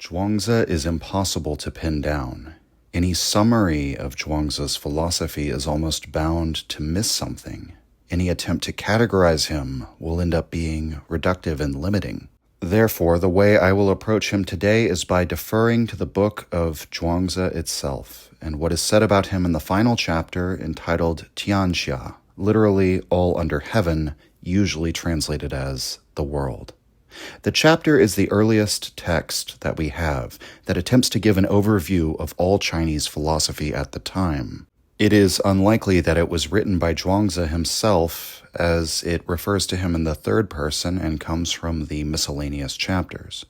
Zhuangzi is impossible to pin down. Any summary of Zhuangzi's philosophy is almost bound to miss something. Any attempt to categorize him will end up being reductive and limiting. Therefore, the way I will approach him today is by deferring to the book of Zhuangzi itself, and what is said about him in the final chapter entitled Tianxia, literally all under heaven, usually translated as the world. The chapter is the earliest text that we have that attempts to give an overview of all Chinese philosophy at the time. It is unlikely that it was written by Zhuangzi himself, as it refers to him in the third person and comes from the miscellaneous chapters.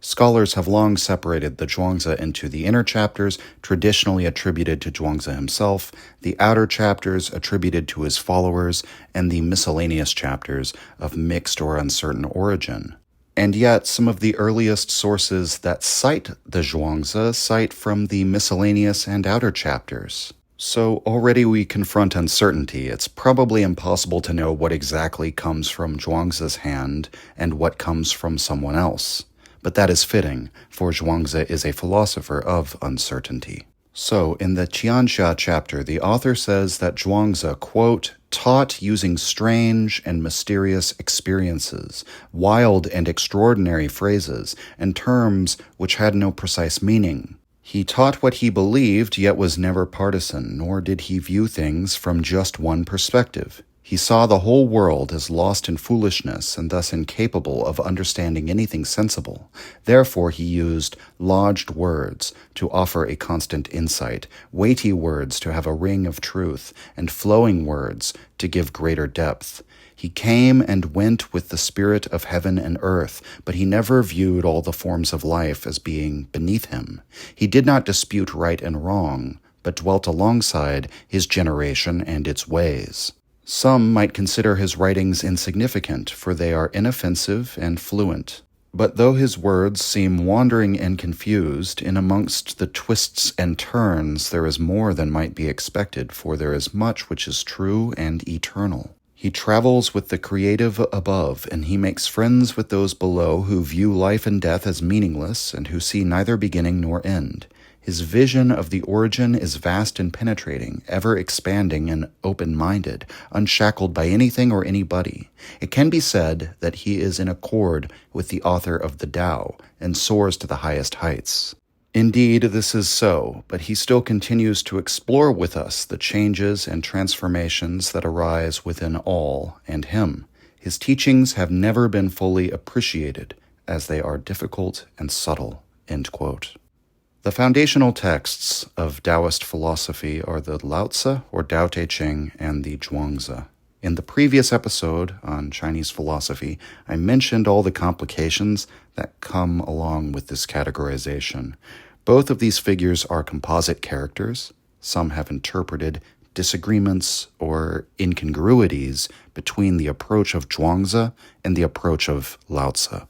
Scholars have long separated the Zhuangzi into the inner chapters, traditionally attributed to Zhuangzi himself, the outer chapters attributed to his followers, and the miscellaneous chapters of mixed or uncertain origin. And yet, some of the earliest sources that cite the Zhuangzi cite from the miscellaneous and outer chapters. So already we confront uncertainty. It's probably impossible to know what exactly comes from Zhuangzi's hand and what comes from someone else. But that is fitting, for Zhuangzi is a philosopher of uncertainty. So, in the Tianxia chapter, the author says that Zhuangzi, quote, taught using strange and mysterious experiences, wild and extraordinary phrases, and terms which had no precise meaning. He taught what he believed, yet was never partisan, nor did he view things from just one perspective. He saw the whole world as lost in foolishness and thus incapable of understanding anything sensible. Therefore he used lodged words to offer a constant insight, weighty words to have a ring of truth, and flowing words to give greater depth. He came and went with the spirit of heaven and earth, but he never viewed all the forms of life as being beneath him. He did not dispute right and wrong, but dwelt alongside his generation and its ways. Some might consider his writings insignificant, for they are inoffensive and fluent. But though his words seem wandering and confused, in amongst the twists and turns there is more than might be expected, for there is much which is true and eternal. He travels with the creative above, and he makes friends with those below who view life and death as meaningless and who see neither beginning nor end. His vision of the origin is vast and penetrating, ever expanding and open-minded, unshackled by anything or anybody. It can be said that he is in accord with the author of the Tao and soars to the highest heights. Indeed, this is so, but he still continues to explore with us the changes and transformations that arise within all and him. His teachings have never been fully appreciated, as they are difficult and subtle." End quote. The foundational texts of Daoist philosophy are the Lao Tzu, or Tao Te Ching, and the Zhuangzi. In the previous episode on Chinese philosophy, I mentioned all the complications that come along with this categorization. Both of these figures are composite characters. Some have interpreted disagreements or incongruities between the approach of Zhuangzi and the approach of Lao Tzu.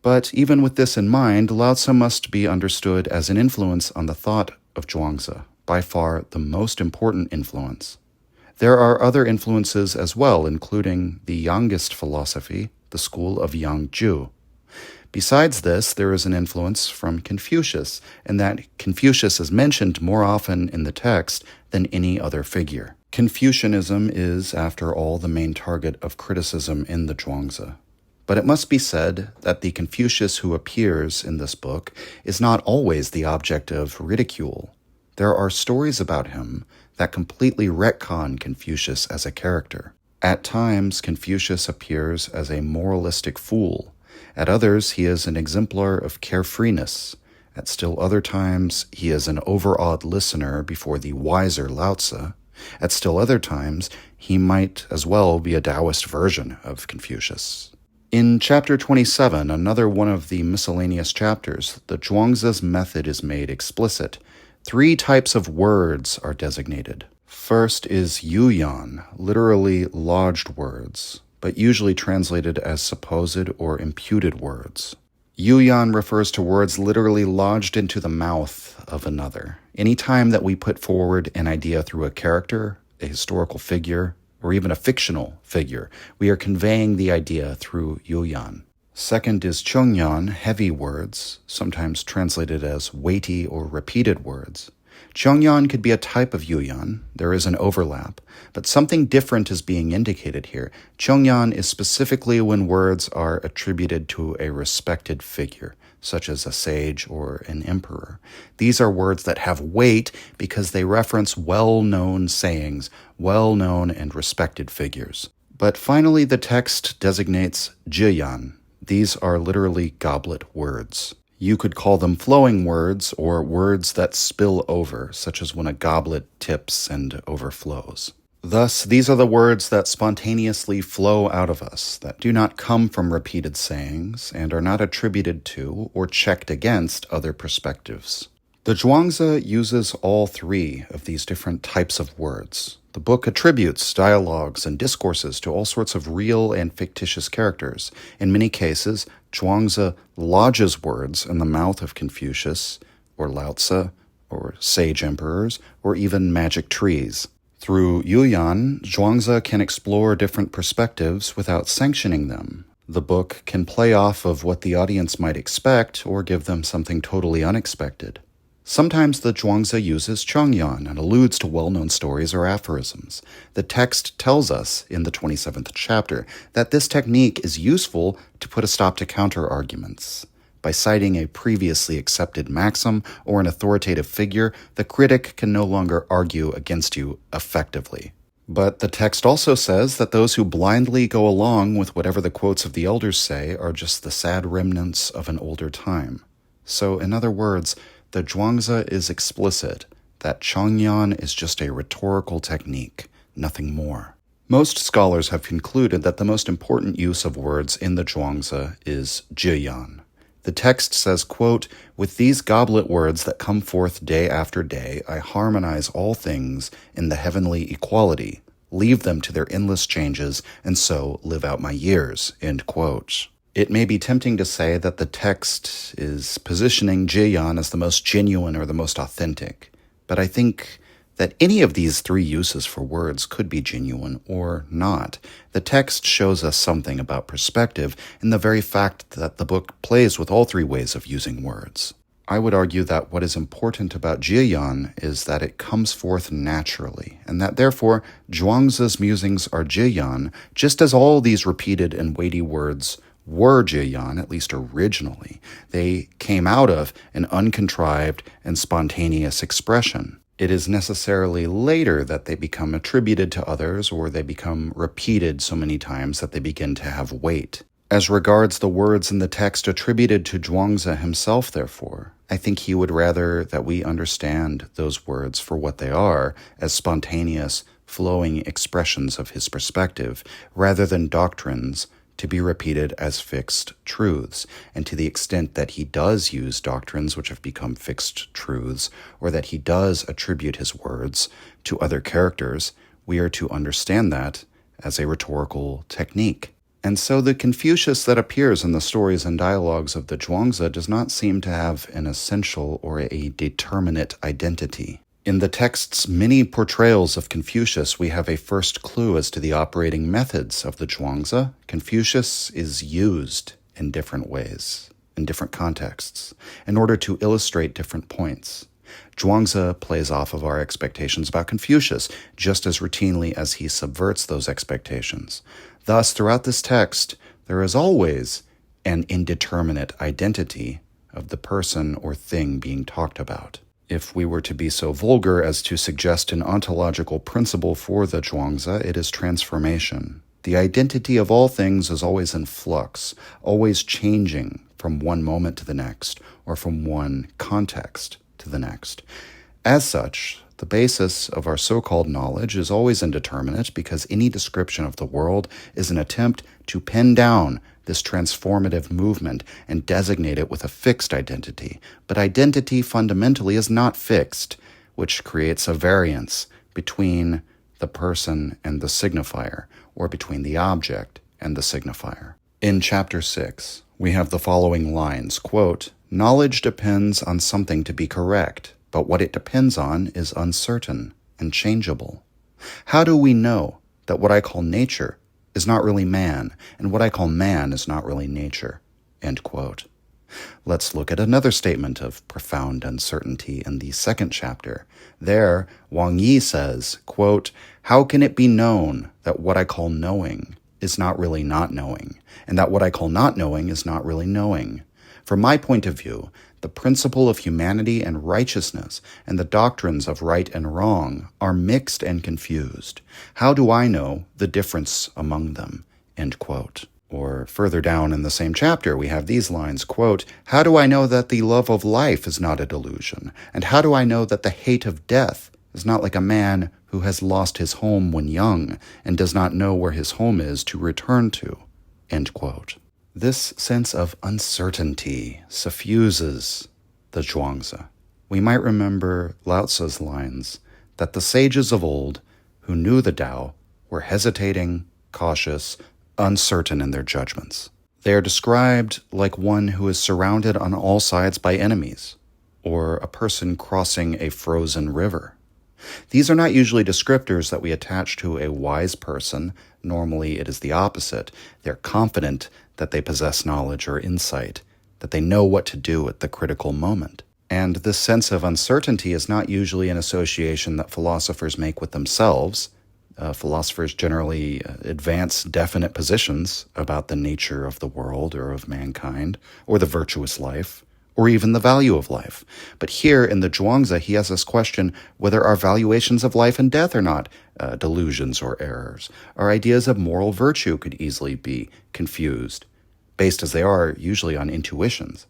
But even with this in mind, Lao Tzu must be understood as an influence on the thought of Zhuangzi, by far the most important influence. There are other influences as well, including the Yangist philosophy, the school of Yangju. Besides this, there is an influence from Confucius, and that Confucius is mentioned more often in the text than any other figure. Confucianism is, after all, the main target of criticism in the Zhuangzi. But it must be said that the Confucius who appears in this book is not always the object of ridicule. There are stories about him that completely retcon Confucius as a character. At times, Confucius appears as a moralistic fool. At others, he is an exemplar of carefreeness. At still other times, he is an overawed listener before the wiser Lao Tzu. At still other times, he might as well be a Daoist version of Confucius. In chapter 27, another one of the miscellaneous chapters, the Zhuangzi's method is made explicit. 3 types of words are designated. First is yuyan, literally lodged words, but usually translated as supposed or imputed words. Yuyan refers to words literally lodged into the mouth of another. Any time that we put forward an idea through a character, a historical figure, or even a fictional figure, we are conveying the idea through yuyan. Second is Chongyan, heavy words, sometimes translated as weighty or repeated words. Chongyan could be a type of Yuyan. There is an overlap, but something different is being indicated here. Chongyan is specifically when words are attributed to a respected figure, such as a sage or an emperor. These are words that have weight because they reference well-known sayings, well-known and respected figures. But finally, the text designates Jiyan. These are literally goblet words. You could call them flowing words or words that spill over, such as when a goblet tips and overflows. Thus, these are the words that spontaneously flow out of us, that do not come from repeated sayings, and are not attributed to or checked against other perspectives. The Zhuangzi uses all three of these different types of words. The book attributes dialogues and discourses to all sorts of real and fictitious characters. In many cases, Zhuangzi lodges words in the mouth of Confucius, or Lao Tzu, or sage emperors, or even magic trees. Through Yuyan, Zhuangzi can explore different perspectives without sanctioning them. The book can play off of what the audience might expect or give them something totally unexpected. Sometimes the Zhuangzi uses Chongyan and alludes to well-known stories or aphorisms. The text tells us, in the 27th chapter, that this technique is useful to put a stop to counter-arguments. By citing a previously accepted maxim or an authoritative figure, the critic can no longer argue against you effectively. But the text also says that those who blindly go along with whatever the quotes of the elders say are just the sad remnants of an older time. So, in other words, the Zhuangzi is explicit that Chongyan is just a rhetorical technique, nothing more. Most scholars have concluded that the most important use of words in the Zhuangzi is jiyan. The text says, quote, "With these goblet words that come forth day after day, I harmonize all things in the heavenly equality, leave them to their endless changes, and so live out my years," end quote. It may be tempting to say that the text is positioning Jiyan as the most genuine or the most authentic, but I think that any of these three uses for words could be genuine or not. The text shows us something about perspective in the very fact that the book plays with all three ways of using words. I would argue that what is important about Jiyan is that it comes forth naturally, and that therefore Zhuangzi's musings are Jiyan, just as all these repeated and weighty words were Jiyan, at least originally. They came out of an uncontrived and spontaneous expression. It is necessarily later that they become attributed to others, or they become repeated so many times that they begin to have weight. As regards the words in the text attributed to Zhuangzi himself, therefore, I think he would rather that we understand those words for what they are, as spontaneous, flowing expressions of his perspective, rather than doctrines to be repeated as fixed truths. And to the extent that he does use doctrines which have become fixed truths, or that he does attribute his words to other characters, we are to understand that as a rhetorical technique. And so the Confucius that appears in the stories and dialogues of the Zhuangzi does not seem to have an essential or a determinate identity. In the text's many portrayals of Confucius, we have a first clue as to the operating methods of the Zhuangzi. Confucius is used in different ways, in different contexts, in order to illustrate different points. Zhuangzi plays off of our expectations about Confucius just as routinely as he subverts those expectations. Thus, throughout this text, there is always an indeterminate identity of the person or thing being talked about. If we were to be so vulgar as to suggest an ontological principle for the Zhuangzi, it is transformation. The identity of all things is always in flux, always changing from one moment to the next, or from one context to the next. As such, the basis of our so-called knowledge is always indeterminate because any description of the world is an attempt to pin down this transformative movement and designate it with a fixed identity. But identity fundamentally is not fixed, which creates a variance between the person and the signifier, or between the object and the signifier. In Chapter 6, we have the following lines, quote, "Knowledge depends on something to be correct, but what it depends on is uncertain and changeable. How do we know that what I call nature is not really man, and what I call man is not really nature? End quote. Let's look at another statement of profound uncertainty in the second chapter. There, Wang Yi says, quote, "How can it be known that what I call knowing is not really not knowing, and that what I call not knowing is not really knowing? From my point of view, the principle of humanity and righteousness and the doctrines of right and wrong are mixed and confused. How do I know the difference among them?" End quote. Or further down in the same chapter, we have these lines, quote, "How do I know that the love of life is not a delusion? And how do I know that the hate of death is not like a man who has lost his home when young and does not know where his home is to return to?" End quote. This sense of uncertainty suffuses the Zhuangzi. We might remember Lao Tzu's lines that the sages of old who knew the Tao were hesitating, cautious, uncertain in their judgments. They are described like one who is surrounded on all sides by enemies, or a person crossing a frozen river. These are not usually descriptors that we attach to a wise person. Normally it is the opposite. They're confident that they possess knowledge or insight, that they know what to do at the critical moment. And this sense of uncertainty is not usually an association that philosophers make with themselves. Philosophers generally advance definite positions about the nature of the world or of mankind, or the virtuous life, or even the value of life. But here in the Zhuangzi, he has this question whether our valuations of life and death are not delusions or errors. Our ideas of moral virtue could easily be confused, based as they are usually on intuitions.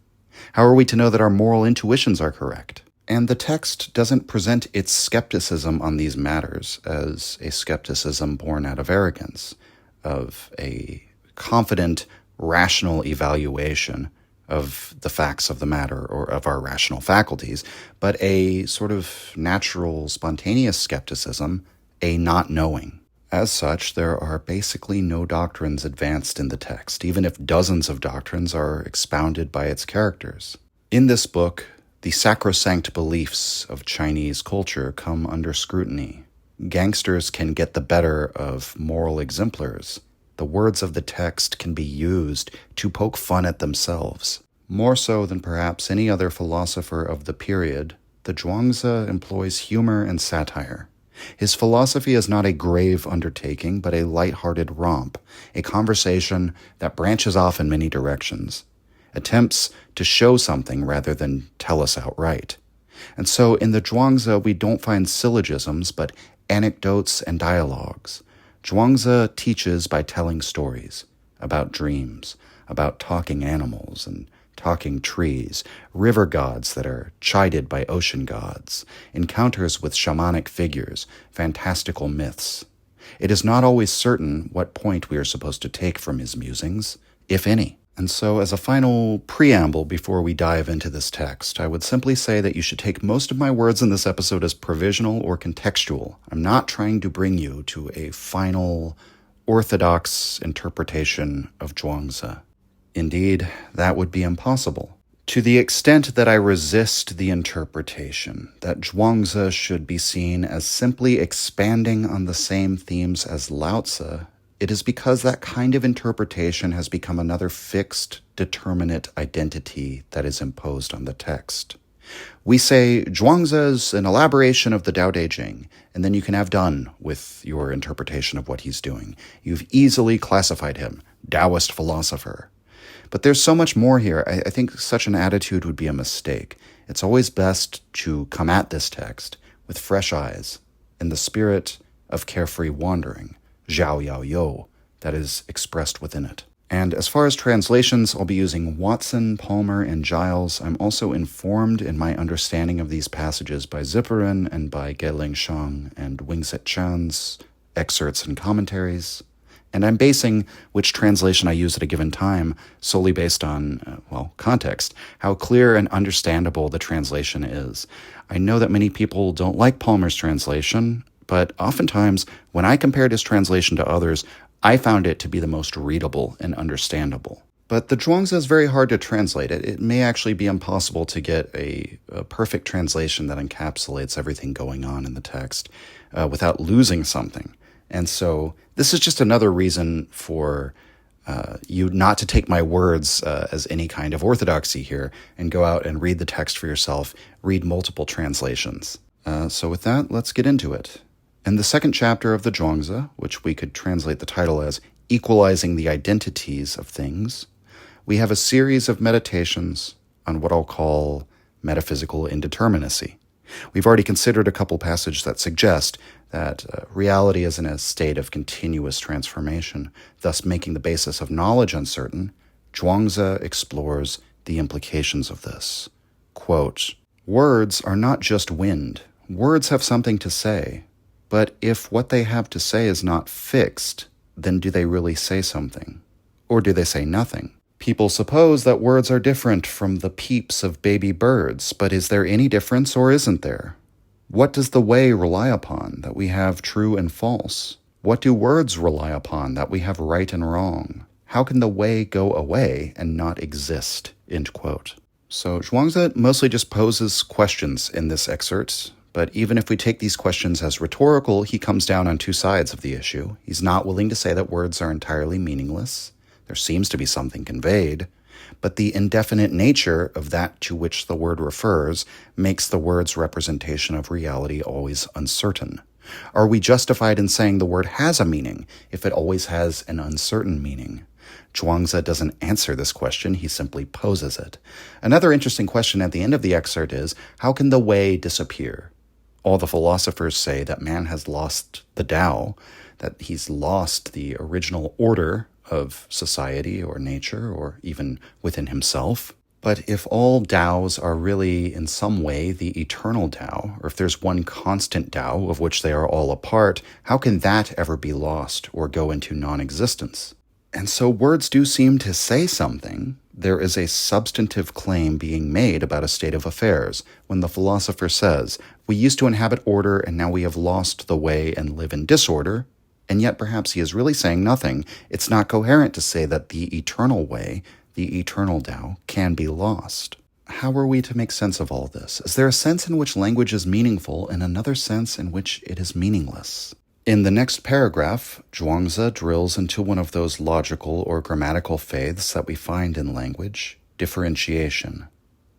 How are we to know that our moral intuitions are correct? And the text doesn't present its skepticism on these matters as a skepticism born out of arrogance, of a confident, rational evaluation of the facts of the matter or of our rational faculties, but a sort of natural, spontaneous skepticism, a not knowing. As such, there are basically no doctrines advanced in the text, even if dozens of doctrines are expounded by its characters. In this book, the sacrosanct beliefs of Chinese culture come under scrutiny. Gangsters can get the better of moral exemplars. The words of the text can be used to poke fun at themselves. More so than perhaps any other philosopher of the period, the Zhuangzi employs humor and satire. His philosophy is not a grave undertaking, but a light-hearted romp, a conversation that branches off in many directions, attempts to show something rather than tell us outright. And so in the Zhuangzi, we don't find syllogisms, but anecdotes and dialogues. Zhuangzi teaches by telling stories about dreams, about talking animals and talking trees, river gods that are chided by ocean gods, encounters with shamanic figures, fantastical myths. It is not always certain what point we are supposed to take from his musings, if any. And so as a final preamble before we dive into this text, I would simply say that you should take most of my words in this episode as provisional or contextual. I'm not trying to bring you to a final, orthodox interpretation of Zhuangzi. Indeed, that would be impossible. To the extent that I resist the interpretation that Zhuangzi should be seen as simply expanding on the same themes as Lao Tzu, it is because that kind of interpretation has become another fixed, determinate identity that is imposed on the text. We say Zhuangzi is an elaboration of the Tao Te Ching, and then you can have done with your interpretation of what he's doing. You've easily classified him, Daoist philosopher. But there's so much more here. I think such an attitude would be a mistake. It's always best to come at this text with fresh eyes, in the spirit of carefree wandering, xiaoyaoyou, that is expressed within it. And as far as translations, I'll be using Watson, Palmer, and Giles. I'm also informed in my understanding of these passages by Ziporyn and by Shang and Wingset Chan's excerpts and commentaries. And I'm basing which translation I use at a given time solely based on, context, how clear and understandable the translation is. I know that many people don't like Palmer's translation, but oftentimes when I compared his translation to others, I found it to be the most readable and understandable. But the Zhuangzi is very hard to translate. It may actually be impossible to get a perfect translation that encapsulates everything going on in the text without losing something. And so this is just another reason for you not to take my words as any kind of orthodoxy here, and go out and read the text for yourself, read multiple translations. So with that, let's get into it. In the second chapter of the Zhuangzi, which we could translate the title as Equalizing the Identities of Things, we have a series of meditations on what I'll call metaphysical indeterminacy. We've already considered a couple passages that suggest that reality is in a state of continuous transformation, thus making the basis of knowledge uncertain. Zhuangzi explores the implications of this. Quote, "Words are not just wind. Words have something to say. But if what they have to say is not fixed, then do they really say something? Or do they say nothing? People suppose that words are different from the peeps of baby birds, but is there any difference or isn't there? What does the way rely upon that we have true and false? What do words rely upon that we have right and wrong? How can the way go away and not exist?" End quote. So Zhuangzi mostly just poses questions in this excerpt, but even if we take these questions as rhetorical, he comes down on two sides of the issue. He's not willing to say that words are entirely meaningless. There seems to be something conveyed, but the indefinite nature of that to which the word refers makes the word's representation of reality always uncertain. Are we justified in saying the word has a meaning if it always has an uncertain meaning? Zhuangzi doesn't answer this question, he simply poses it. Another interesting question at the end of the excerpt is, how can the way disappear? All the philosophers say that man has lost the Tao, that he's lost the original order of society or nature or even within himself. But if all Taos are really in some way the eternal Tao, or if there's one constant Tao of which they are all a part, how can that ever be lost or go into non-existence? And so words do seem to say something. There is a substantive claim being made about a state of affairs when the philosopher says, we used to inhabit order and now we have lost the way and live in disorder. And yet perhaps he is really saying nothing. It's not coherent to say that the eternal way, the eternal Tao, can be lost. How are we to make sense of all this? Is there a sense in which language is meaningful and another sense in which it is meaningless? In the next paragraph, Zhuangzi drills into one of those logical or grammatical faiths that we find in language, differentiation.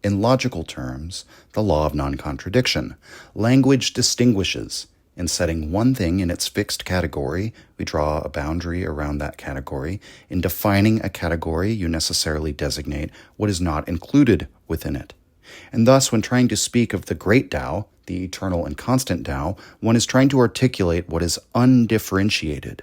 In logical terms, the law of non-contradiction. Language distinguishes. In setting one thing in its fixed category, we draw a boundary around that category. In defining a category, you necessarily designate what is not included within it. And thus, when trying to speak of the great Tao, the eternal and constant Tao, one is trying to articulate what is undifferentiated.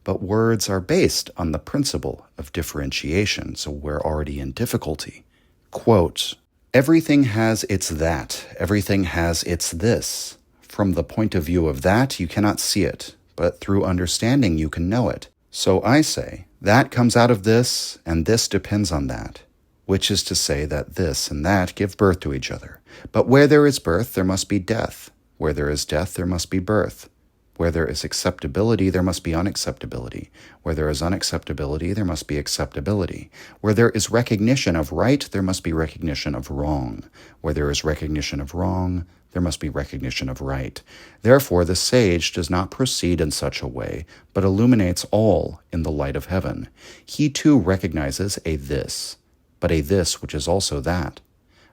But words are based on the principle of differentiation, so we're already in difficulty. Quote, "Everything has its that, everything has its this. From the point of view of that, you cannot see it, but through understanding you can know it. So I say, that comes out of this, and this depends on that, which is to say that this and that give birth to each other. But where there is birth, there must be death. Where there is death, there must be birth. Where there is acceptability, there must be unacceptability. Where there is unacceptability, there must be acceptability. Where there is recognition of right, there must be recognition of wrong. Where there is recognition of wrong, there must be recognition of right. Therefore, the sage does not proceed in such a way, but illuminates all in the light of heaven. He too recognizes a this, but a this which is also that,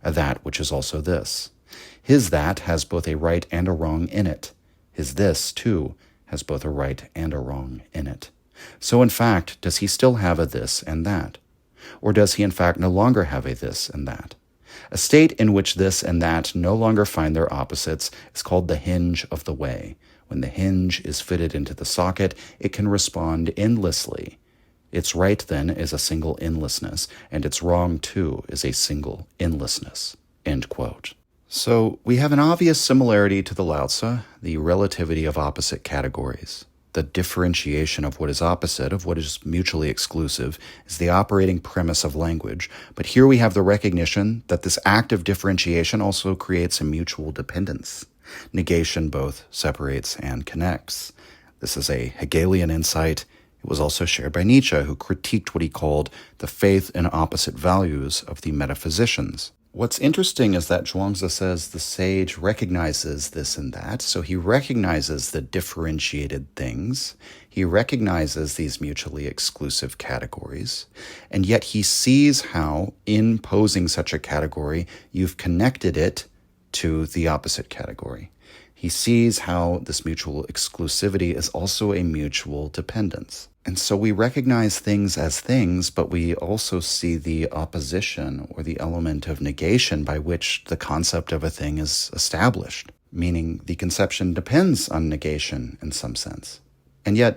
a that which is also this. His that has both a right and a wrong in it. His this, too, has both a right and a wrong in it. So, in fact, does he still have a this and that? Or does he, in fact, no longer have a this and that? A state in which this and that no longer find their opposites is called the hinge of the way. When the hinge is fitted into the socket, it can respond endlessly. Its right, then, is a single endlessness, and its wrong, too, is a single endlessness." End quote. So we have an obvious similarity to the Lao Tzu, the relativity of opposite categories. The differentiation of what is opposite, of what is mutually exclusive, is the operating premise of language. But here we have the recognition that this act of differentiation also creates a mutual dependence. Negation both separates and connects. This is a Hegelian insight. It was also shared by Nietzsche, who critiqued what he called the faith in opposite values of the metaphysicians. What's interesting is that Zhuangzi says the sage recognizes this and that. So he recognizes the differentiated things. He recognizes these mutually exclusive categories. And yet he sees how, in posing such a category, you've connected it to the opposite category. He sees how this mutual exclusivity is also a mutual dependence. And so we recognize things as things, but we also see the opposition or the element of negation by which the concept of a thing is established, meaning the conception depends on negation in some sense. And yet,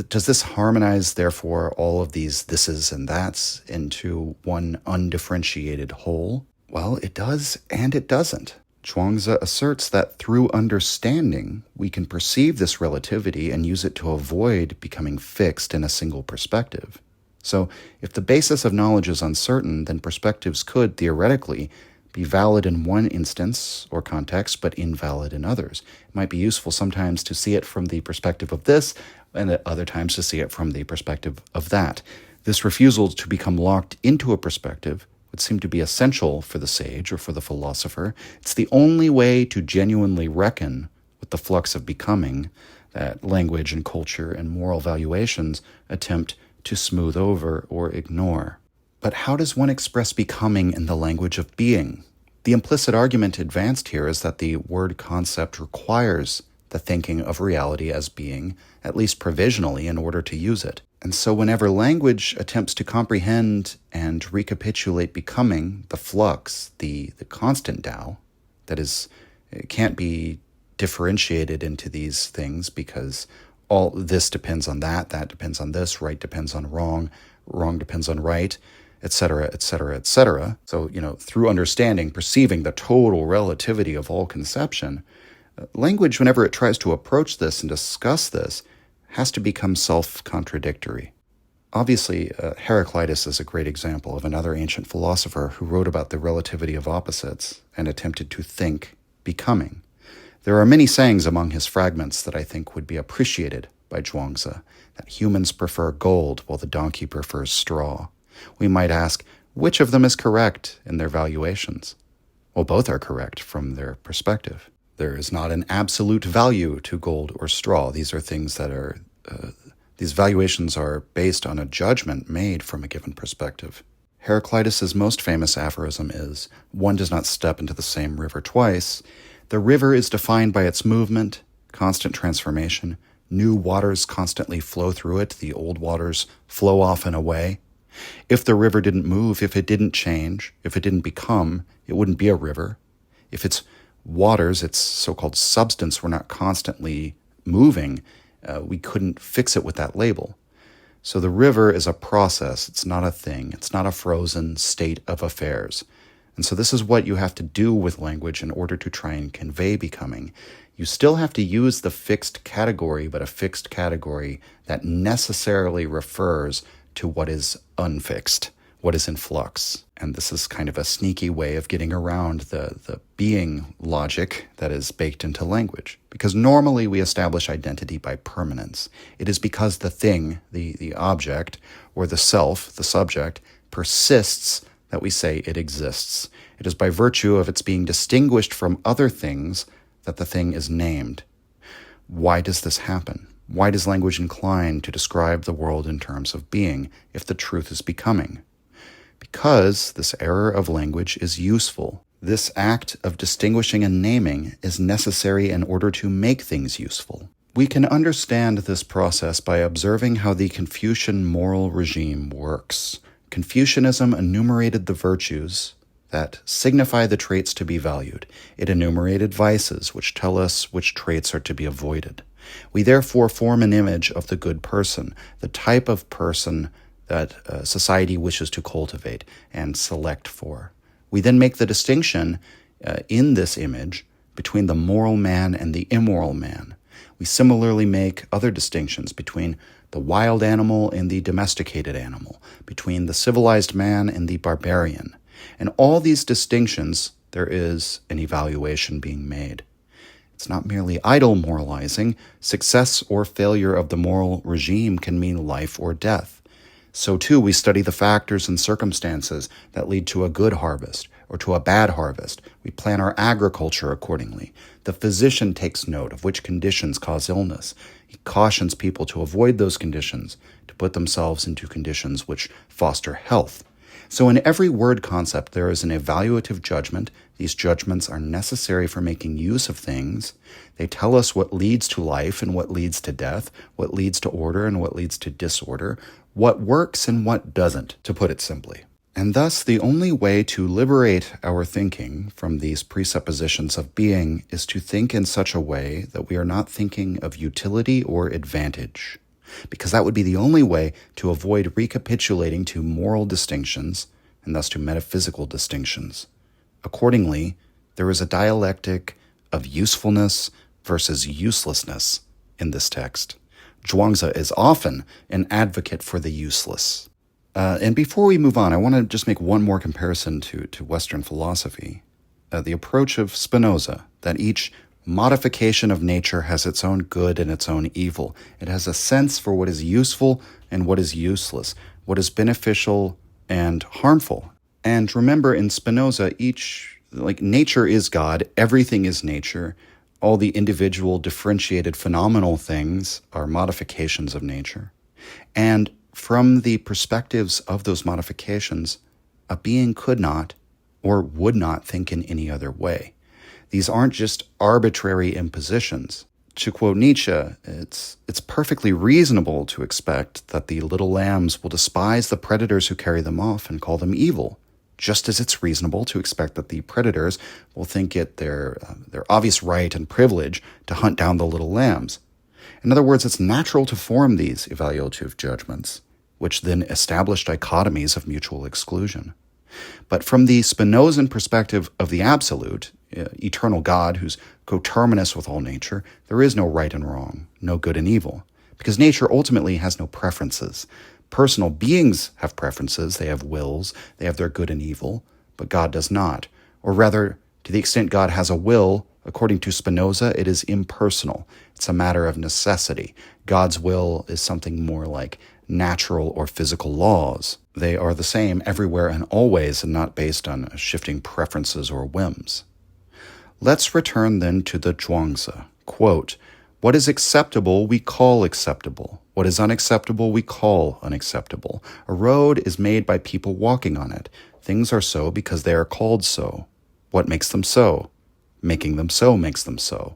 does this harmonize, therefore, all of these thises and that's into one undifferentiated whole? Well, it does and it doesn't. Zhuangzi asserts that through understanding, we can perceive this relativity and use it to avoid becoming fixed in a single perspective. So, if the basis of knowledge is uncertain, then perspectives could, theoretically, be valid in one instance or context, but invalid in others. It might be useful sometimes to see it from the perspective of this, and at other times to see it from the perspective of that. This refusal to become locked into a perspective would seem to be essential for the sage or for the philosopher. It's the only way to genuinely reckon with the flux of becoming that language and culture and moral valuations attempt to smooth over or ignore. But how does one express becoming in the language of being? The implicit argument advanced here is that the word concept requires the thinking of reality as being, at least provisionally, in order to use it. And so whenever language attempts to comprehend and recapitulate becoming, the flux, the constant Tao, that is, it can't be differentiated into these things because all this depends on that depends on this, right depends on wrong depends on right, etc., etc., etc. So, through understanding, perceiving the total relativity of all conception, language, whenever it tries to approach this and discuss this, has to become self-contradictory. Obviously, Heraclitus is a great example of another ancient philosopher who wrote about the relativity of opposites and attempted to think becoming. There are many sayings among his fragments that I think would be appreciated by Zhuangzi, that humans prefer gold while the donkey prefers straw. We might ask, which of them is correct in their valuations? Well, both are correct from their perspective. There is not an absolute value to gold or straw. These are things that are, these valuations are based on a judgment made from a given perspective. Heraclitus's most famous aphorism is, one does not step into the same river twice. The river is defined by its movement, constant transformation. New waters constantly flow through it. The old waters flow off and away. If the river didn't move, if it didn't change, if it didn't become, it wouldn't be a river. If its waters, its so-called substance, were not constantly moving, we couldn't fix it with that label. So the river is a process. It's not a thing. It's not a frozen state of affairs. And so this is what you have to do with language in order to try and convey becoming. You still have to use the fixed category, but a fixed category that necessarily refers to what is unfixed, what is in flux. And this is kind of a sneaky way of getting around the being logic that is baked into language. Because normally we establish identity by permanence. It is because the thing, the object, or the self, the subject, persists that we say it exists. It is by virtue of its being distinguished from other things that the thing is named. Why does this happen? Why does language incline to describe the world in terms of being if the truth is becoming? Because this error of language is useful. This act of distinguishing and naming is necessary in order to make things useful. We can understand this process by observing how the Confucian moral regime works. Confucianism enumerated the virtues that signify the traits to be valued. It enumerated vices, which tell us which traits are to be avoided. We therefore form an image of the good person, the type of person that society wishes to cultivate and select for. We then make the distinction in this image between the moral man and the immoral man. We similarly make other distinctions between the wild animal and the domesticated animal, between the civilized man and the barbarian. And all these distinctions, there is an evaluation being made. It's not merely idle moralizing. Success or failure of the moral regime can mean life or death. So too, we study the factors and circumstances that lead to a good harvest or to a bad harvest. We plan our agriculture accordingly. The physician takes note of which conditions cause illness. He cautions people to avoid those conditions, to put themselves into conditions which foster health. So in every word concept, there is an evaluative judgment. These judgments are necessary for making use of things. They tell us what leads to life and what leads to death, what leads to order and what leads to disorder, what works and what doesn't, to put it simply. And thus, the only way to liberate our thinking from these presuppositions of being is to think in such a way that we are not thinking of utility or advantage, because that would be the only way to avoid recapitulating to moral distinctions and thus to metaphysical distinctions. Accordingly, there is a dialectic of usefulness versus uselessness in this text. Zhuangzi is often an advocate for the useless. And before we move on, I want to just make one more comparison to Western philosophy. The approach of Spinoza, that each modification of nature has its own good and its own evil. It has a sense for what is useful and what is useless, what is beneficial and harmful. And remember, in Spinoza, nature is God, everything is nature. All the individual, differentiated, phenomenal things are modifications of nature. And from the perspectives of those modifications, a being could not or would not think in any other way. These aren't just arbitrary impositions. To quote Nietzsche, it's perfectly reasonable to expect that the little lambs will despise the predators who carry them off and call them evil, just as it's reasonable to expect that the predators will think it their obvious right and privilege to hunt down the little lambs. In other words, it's natural to form these evaluative judgments, which then establish dichotomies of mutual exclusion. But from the Spinozan perspective of the absolute, eternal God who's coterminous with all nature, there is no right and wrong, no good and evil, because nature ultimately has no preferences. Personal beings have preferences, they have wills, they have their good and evil, but God does not. Or rather, to the extent God has a will, according to Spinoza, it is impersonal. It's a matter of necessity. God's will is something more like natural or physical laws. They are the same everywhere and always, and not based on shifting preferences or whims. Let's return then to the Zhuangzi. Quote, "What is acceptable we call acceptable. What is unacceptable we call unacceptable. A road is made by people walking on it. Things are so because they are called so. What makes them so? Making them so makes them so.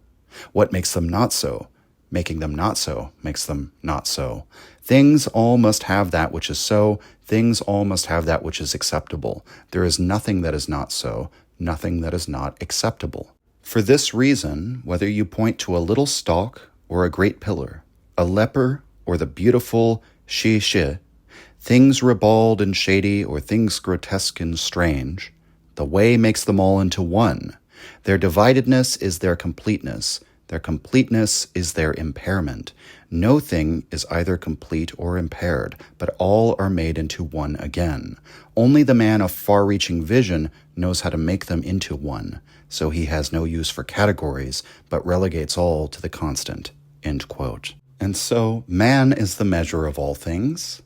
What makes them not so? Making them not so makes them not so. Things all must have that which is so. Things all must have that which is acceptable. There is nothing that is not so, nothing that is not acceptable. For this reason, whether you point to a little stalk or a great pillar, a leper or the beautiful shi, things ribald and shady or things grotesque and strange, the way makes them all into one. Their dividedness is their completeness. Their completeness is their impairment. No thing is either complete or impaired, but all are made into one again. Only the man of far-reaching vision knows how to make them into one, so he has no use for categories, but relegates all to the constant." End quote. And so, man is the measure of all things.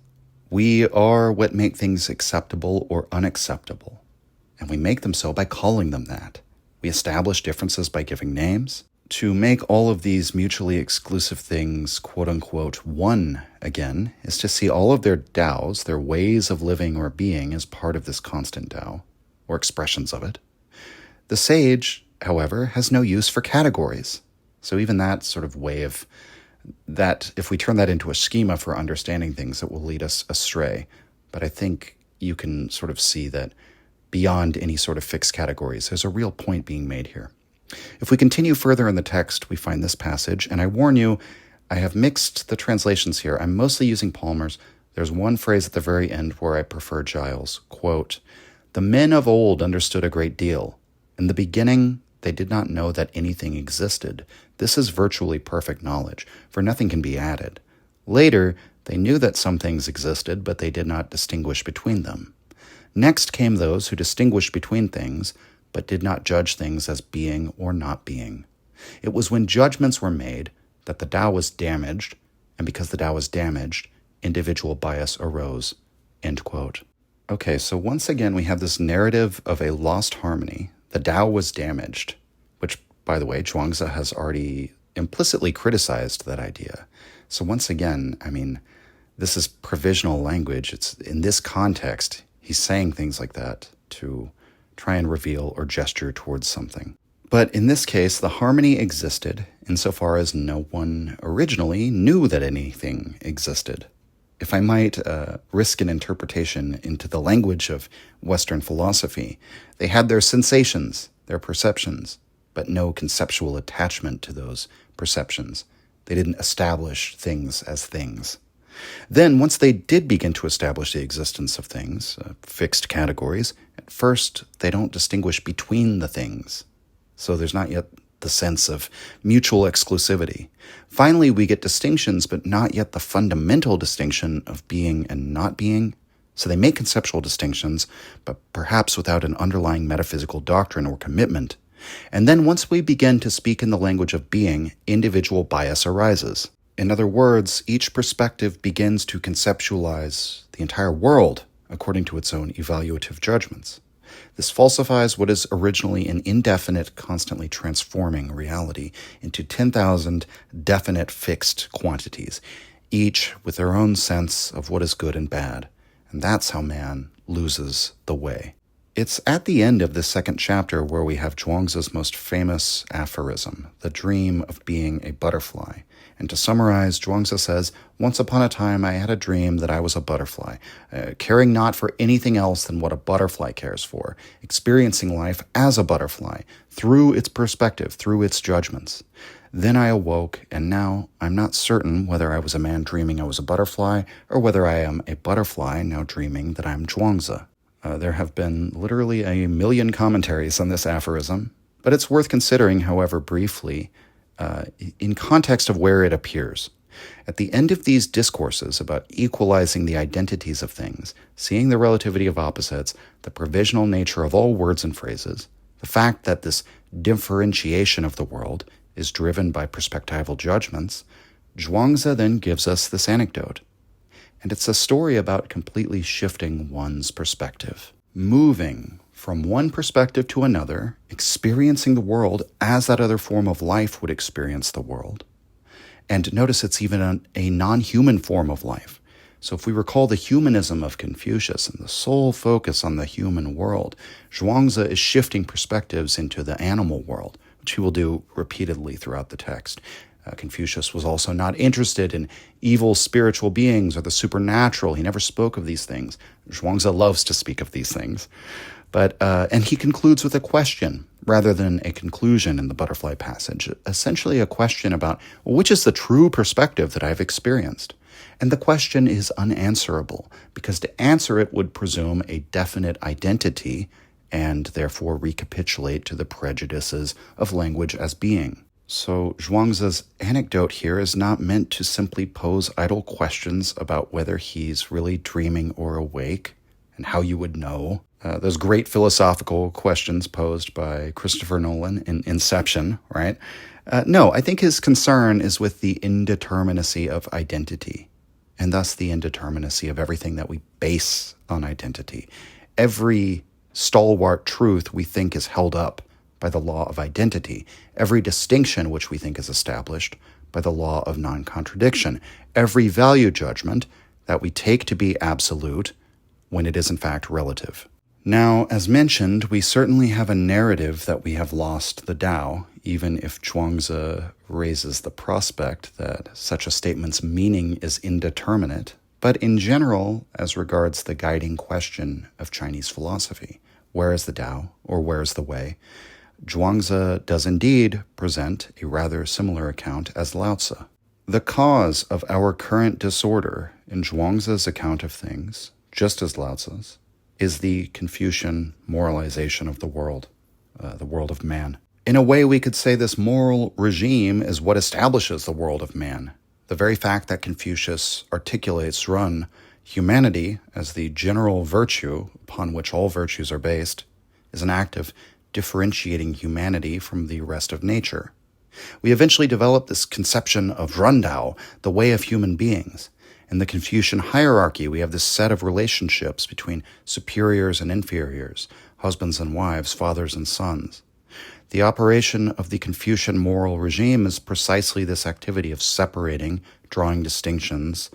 We are what make things acceptable or unacceptable, and we make them so by calling them that. We establish differences by giving names. To make all of these mutually exclusive things, quote-unquote, one again, is to see all of their Taos, their ways of living or being, as part of this constant Tao, or expressions of it. The sage, however, has no use for categories. So even that sort of way of that, if we turn that into a schema for understanding things, it will lead us astray. But I think you can sort of see that beyond any sort of fixed categories, there's a real point being made here. If we continue further in the text, we find this passage, and I warn you, I have mixed the translations here. I'm mostly using Palmer's. There's one phrase at the very end where I prefer Giles. Quote, "The men of old understood a great deal. In the beginning, they did not know that anything existed. This is virtually perfect knowledge, for nothing can be added. Later, they knew that some things existed, but they did not distinguish between them. Next came those who distinguished between things, but did not judge things as being or not being. It was when judgments were made that the Tao was damaged, and because the Tao was damaged, individual bias arose, end quote. Okay, so once again, we have this narrative of a lost harmony. The Tao was damaged, which, by the way, Zhuangzi has already implicitly criticized that idea. So once again, I mean, this is provisional language. It's in this context, he's saying things like that to try and reveal or gesture towards something. But in this case, the harmony existed insofar as no one originally knew that anything existed. If I might risk an interpretation into the language of Western philosophy, they had their sensations, their perceptions, but no conceptual attachment to those perceptions. They didn't establish things as things. Then, once they did begin to establish the existence of things, fixed categories, at first they don't distinguish between the things. So there's not yet the sense of mutual exclusivity. Finally, we get distinctions, but not yet the fundamental distinction of being and not being. So they make conceptual distinctions, but perhaps without an underlying metaphysical doctrine or commitment. And then once we begin to speak in the language of being, individual bias arises. In other words, each perspective begins to conceptualize the entire world according to its own evaluative judgments. This falsifies what is originally an indefinite, constantly transforming reality into 10,000 definite fixed quantities, each with their own sense of what is good and bad. And that's how man loses the way. It's at the end of this second chapter where we have Zhuangzi's most famous aphorism, the dream of being a butterfly. And to summarize, Zhuangzi says, "Once upon a time I had a dream that I was a butterfly, caring not for anything else than what a butterfly cares for, experiencing life as a butterfly, through its perspective, through its judgments. Then I awoke, and now I'm not certain whether I was a man dreaming I was a butterfly, or whether I am a butterfly now dreaming that I'm Zhuangzi." There have been literally a million commentaries on this aphorism, but it's worth considering, however briefly, in context of where it appears. At the end of these discourses about equalizing the identities of things, seeing the relativity of opposites, the provisional nature of all words and phrases, the fact that this differentiation of the world is driven by perspectival judgments, Zhuangzi then gives us this anecdote. And it's a story about completely shifting one's perspective, moving from one perspective to another, experiencing the world as that other form of life would experience the world. And notice it's even a non-human form of life. So if we recall the humanism of Confucius and the sole focus on the human world, Zhuangzi is shifting perspectives into the animal world, which he will do repeatedly throughout the text. Confucius was also not interested in evil spiritual beings or the supernatural. He never spoke of these things. Zhuangzi loves to speak of these things. And he concludes with a question rather than a conclusion in the butterfly passage, essentially a question about which is the true perspective that I've experienced. And the question is unanswerable, because to answer it would presume a definite identity and therefore recapitulate to the prejudices of language as being. So Zhuangzi's anecdote here is not meant to simply pose idle questions about whether he's really dreaming or awake and how you would know. Those great philosophical questions posed by Christopher Nolan in Inception, right? No, I think his concern is with the indeterminacy of identity, and thus the indeterminacy of everything that we base on identity. Every stalwart truth we think is held up by the law of identity, every distinction which we think is established by the law of non-contradiction, every value judgment that we take to be absolute when it is in fact relative. Now, as mentioned, we certainly have a narrative that we have lost the Tao, even if Zhuangzi raises the prospect that such a statement's meaning is indeterminate. But in general, as regards the guiding question of Chinese philosophy, where is the Tao, or where is the way, Zhuangzi does indeed present a rather similar account as Lao Tzu. The cause of our current disorder in Zhuangzi's account of things, just as Lao Tzu's, is the Confucian moralization of the world of man. In a way, we could say this moral regime is what establishes the world of man. The very fact that Confucius articulates humanity as the general virtue upon which all virtues are based is an act of differentiating humanity from the rest of nature. We eventually develop this conception of Rundao, the way of human beings, In the Confucian hierarchy, we have this set of relationships between superiors and inferiors, husbands and wives, fathers and sons. The operation of the Confucian moral regime is precisely this activity of separating, drawing distinctions,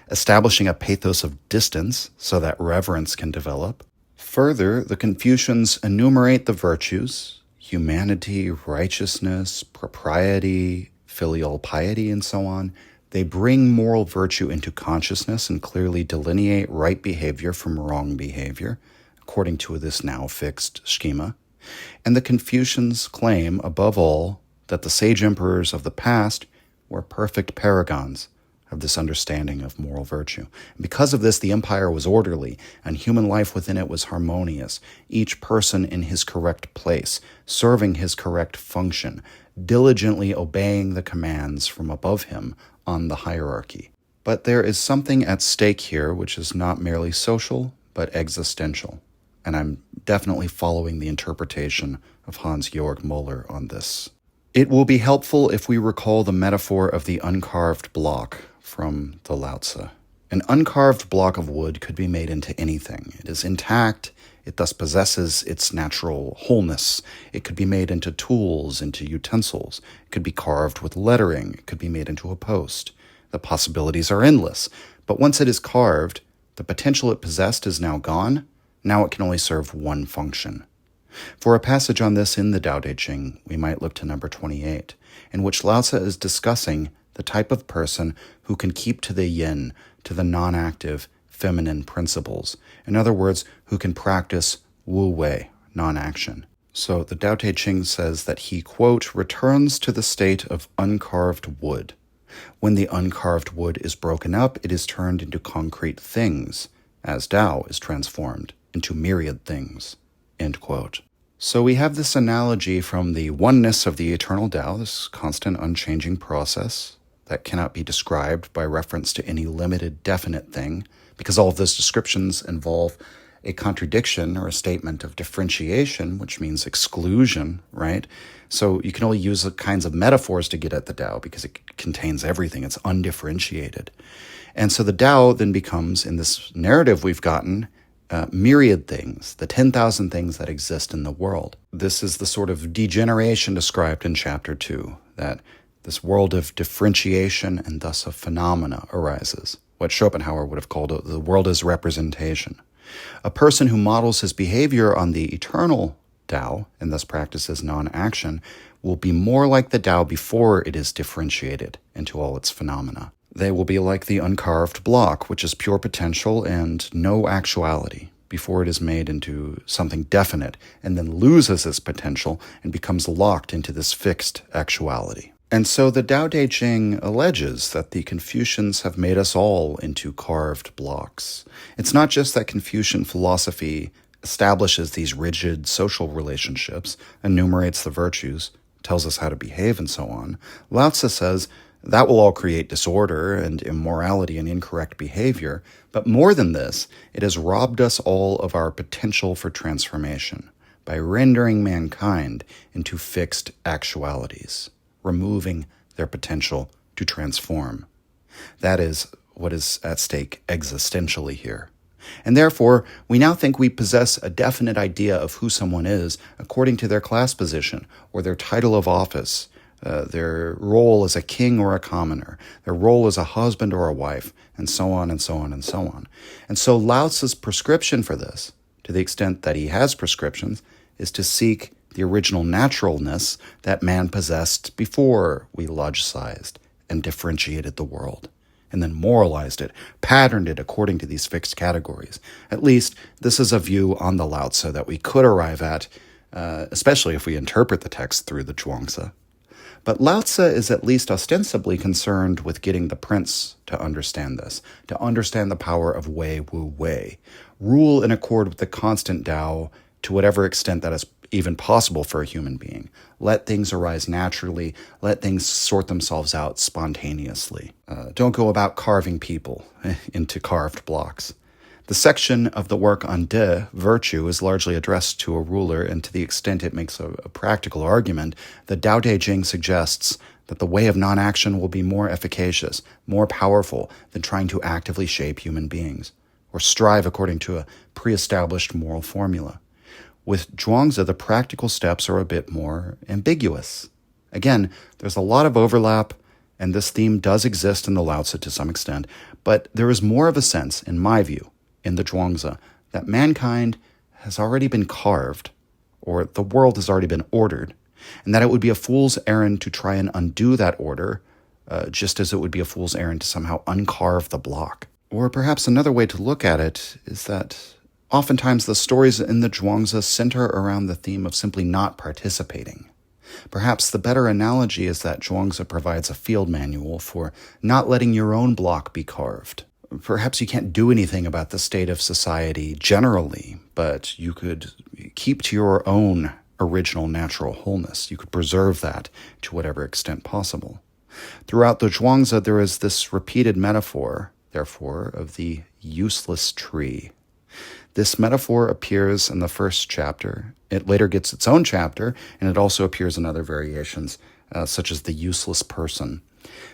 establishing a pathos of distance so that reverence can develop. Further, the Confucians enumerate the virtues, humanity, righteousness, propriety, filial piety, and so on. They bring moral virtue into consciousness and clearly delineate right behavior from wrong behavior, according to this now fixed schema. And the Confucians claim, above all, that the sage emperors of the past were perfect paragons of this understanding of moral virtue. And because of this, the empire was orderly, and human life within it was harmonious, each person in his correct place, serving his correct function, diligently obeying the commands from above him on the hierarchy. But there is something at stake here which is not merely social, but existential. And I'm definitely following the interpretation of Hans-Georg Müller on this. It will be helpful if we recall the metaphor of the uncarved block from the Lao Tzu. An uncarved block of wood could be made into anything. It is intact. It thus possesses its natural wholeness. It could be made into tools, into utensils. It could be carved with lettering. It could be made into a post. The possibilities are endless. But once it is carved, the potential it possessed is now gone. Now it can only serve one function. For a passage on this in the Tao Te Ching, we might look to number 28, in which Lao Tzu is discussing the type of person who can keep to the yin, to the non-active, feminine principles. In other words, who can practice wu wei, non-action. So the Tao Te Ching says that he, quote, returns to the state of uncarved wood. When the uncarved wood is broken up, it is turned into concrete things, as Tao is transformed into myriad things, end quote. So we have this analogy from the oneness of the eternal Tao, this constant unchanging process that cannot be described by reference to any limited definite thing, because all of those descriptions involve a contradiction or a statement of differentiation, which means exclusion, right? So you can only use the kinds of metaphors to get at the Tao because it contains everything. It's undifferentiated. And so the Tao then becomes, in this narrative we've gotten, myriad things, the 10,000 things that exist in the world. This is the sort of degeneration described in chapter 2, that this world of differentiation and thus of phenomena arises, what Schopenhauer would have called the world as representation. A person who models his behavior on the eternal Tao, and thus practices non-action, will be more like the Tao before it is differentiated into all its phenomena. They will be like the uncarved block, which is pure potential and no actuality, before it is made into something definite and then loses its potential and becomes locked into this fixed actuality. And so the Tao Te Ching alleges that the Confucians have made us all into carved blocks. It's not just that Confucian philosophy establishes these rigid social relationships, enumerates the virtues, tells us how to behave, and so on. Lao Tzu says that will all create disorder and immorality and incorrect behavior. But more than this, it has robbed us all of our potential for transformation by rendering mankind into fixed actualities, removing their potential to transform. That is what is at stake existentially here. And therefore, we now think we possess a definite idea of who someone is according to their class position or their title of office, their role as a king or a commoner, their role as a husband or a wife, and so on and so on and so on. And so Lao Tzu's prescription for this, to the extent that he has prescriptions, is to seek the original naturalness that man possessed before we logicized and differentiated the world, and then moralized it, patterned it according to these fixed categories. At least this is a view on the Lao Tzu that we could arrive at, especially if we interpret the text through the Zhuangzi. But Lao Tzu is at least ostensibly concerned with getting the prince to understand this, to understand the power of wei wu wei, rule in accord with the constant Tao to whatever extent that is even possible for a human being. Let things arise naturally. Let things sort themselves out spontaneously. Don't go about carving people into carved blocks. The section of the work on virtue, is largely addressed to a ruler, and to the extent it makes a practical argument, the Tao Te Ching suggests that the way of non-action will be more efficacious, more powerful than trying to actively shape human beings, or strive according to a pre-established moral formula. With Zhuangzi, the practical steps are a bit more ambiguous. Again, there's a lot of overlap, and this theme does exist in the Lao Tzu to some extent, but there is more of a sense, in my view, in the Zhuangzi, that mankind has already been carved, or the world has already been ordered, and that it would be a fool's errand to try and undo that order, just as it would be a fool's errand to somehow uncarve the block. Or perhaps another way to look at it is that oftentimes the stories in the Zhuangzi center around the theme of simply not participating. Perhaps the better analogy is that Zhuangzi provides a field manual for not letting your own block be carved. Perhaps you can't do anything about the state of society generally, but you could keep to your own original natural wholeness. You could preserve that to whatever extent possible. Throughout the Zhuangzi, there is this repeated metaphor, therefore, of the useless tree. This metaphor appears in the first chapter. It later gets its own chapter, and it also appears in other variations, such as the useless person.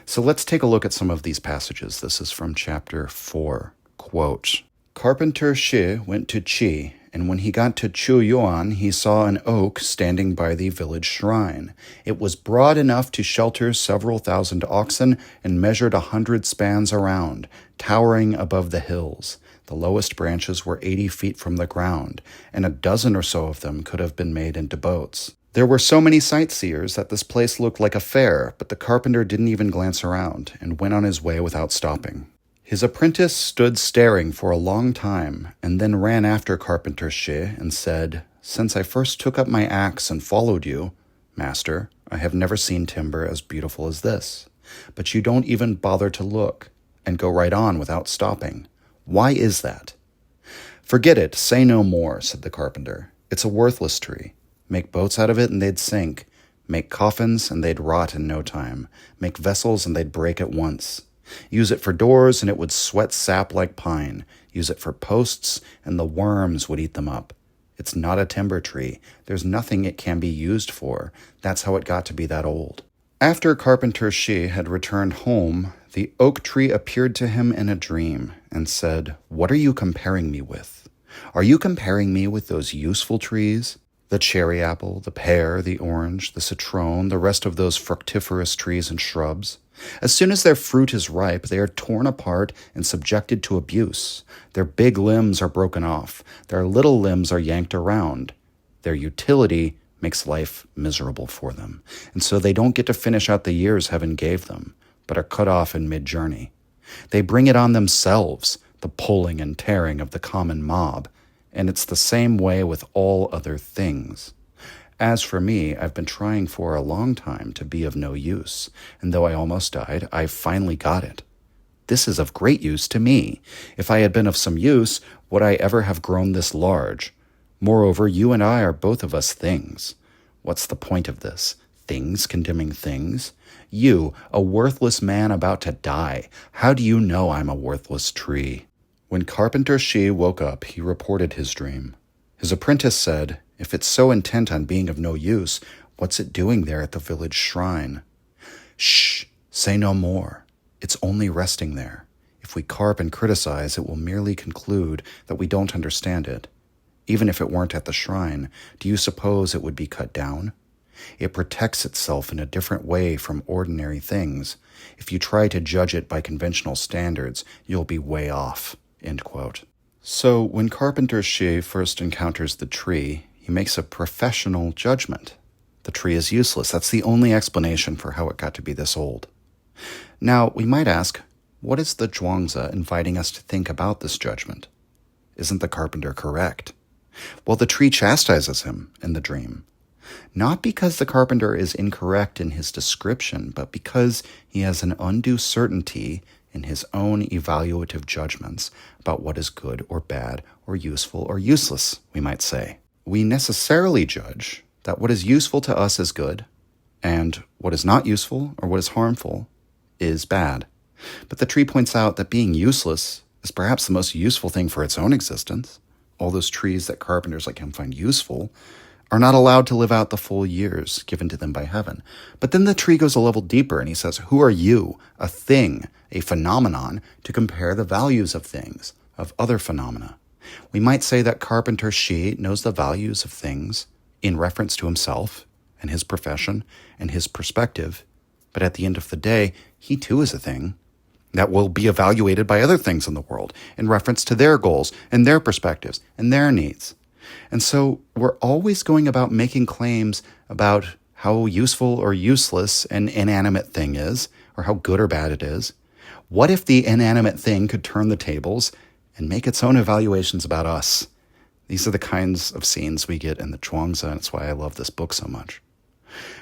So let's take a look at some of these passages. This is from chapter 4. Quote, Carpenter Shi went to Qi, and when he got to Chu Yuan, he saw an oak standing by the village shrine. It was broad enough to shelter several thousand oxen and measured 100 spans around, towering above the hills. The lowest branches were 80 feet from the ground, and a dozen or so of them could have been made into boats. There were so many sightseers that this place looked like a fair, but the carpenter didn't even glance around and went on his way without stopping. His apprentice stood staring for a long time, and then ran after Carpenter Shi and said, Since I first took up my axe and followed you, Master, I have never seen timber as beautiful as this. But you don't even bother to look, and go right on without stopping. Why is that? Forget it, say no more, said the carpenter. It's a worthless tree. Make boats out of it and they'd sink. Make coffins and they'd rot in no time. Make vessels and they'd break at once. Use it for doors and it would sweat sap like pine. Use it for posts and the worms would eat them up. It's not a timber tree. There's nothing it can be used for. That's how it got to be that old. After Carpenter Shi had returned home, the oak tree appeared to him in a dream and said, What are you comparing me with? Are you comparing me with those useful trees? The cherry apple, the pear, the orange, the citron, the rest of those fructiferous trees and shrubs. As soon as their fruit is ripe, they are torn apart and subjected to abuse. Their big limbs are broken off. Their little limbs are yanked around. Their utility makes life miserable for them, and so they don't get to finish out the years heaven gave them, but are cut off in mid-journey. They bring it on themselves, the pulling and tearing of the common mob, and it's the same way with all other things. As for me, I've been trying for a long time to be of no use, and though I almost died, I finally got it. This is of great use to me. If I had been of some use, would I ever have grown this large? Moreover, you and I are both of us things. What's the point of this? Things condemning things? You, a worthless man about to die, how do you know I'm a worthless tree? When Carpenter Shi woke up, he reported his dream. His apprentice said, If it's so intent on being of no use, what's it doing there at the village shrine? Shh, say no more. It's only resting there. If we carp and criticize, it will merely conclude that we don't understand it. Even if it weren't at the shrine, do you suppose it would be cut down? It protects itself in a different way from ordinary things. If you try to judge it by conventional standards, you'll be way off. End quote. So when Carpenter Shi first encounters the tree, he makes a professional judgment. The tree is useless. That's the only explanation for how it got to be this old. Now, we might ask, what is the Zhuangzi inviting us to think about this judgment? Isn't the carpenter correct? Well, the tree chastises him in the dream. Not because the carpenter is incorrect in his description, but because he has an undue certainty in his own evaluative judgments about what is good or bad or useful or useless, we might say. We necessarily judge that what is useful to us is good, and what is not useful or what is harmful is bad. But the tree points out that being useless is perhaps the most useful thing for its own existence. All those trees that carpenters like him find useful are not allowed to live out the full years given to them by heaven. But then the tree goes a level deeper and he says, who are you, a thing, a phenomenon, to compare the values of things, of other phenomena? We might say that carpenter Xi knows the values of things in reference to himself and his profession and his perspective, but at the end of the day, he too is a thing that will be evaluated by other things in the world in reference to their goals and their perspectives and their needs. And so we're always going about making claims about how useful or useless an inanimate thing is, or how good or bad it is. What if the inanimate thing could turn the tables and make its own evaluations about us? These are the kinds of scenes we get in the Zhuangzi, and it's why I love this book so much.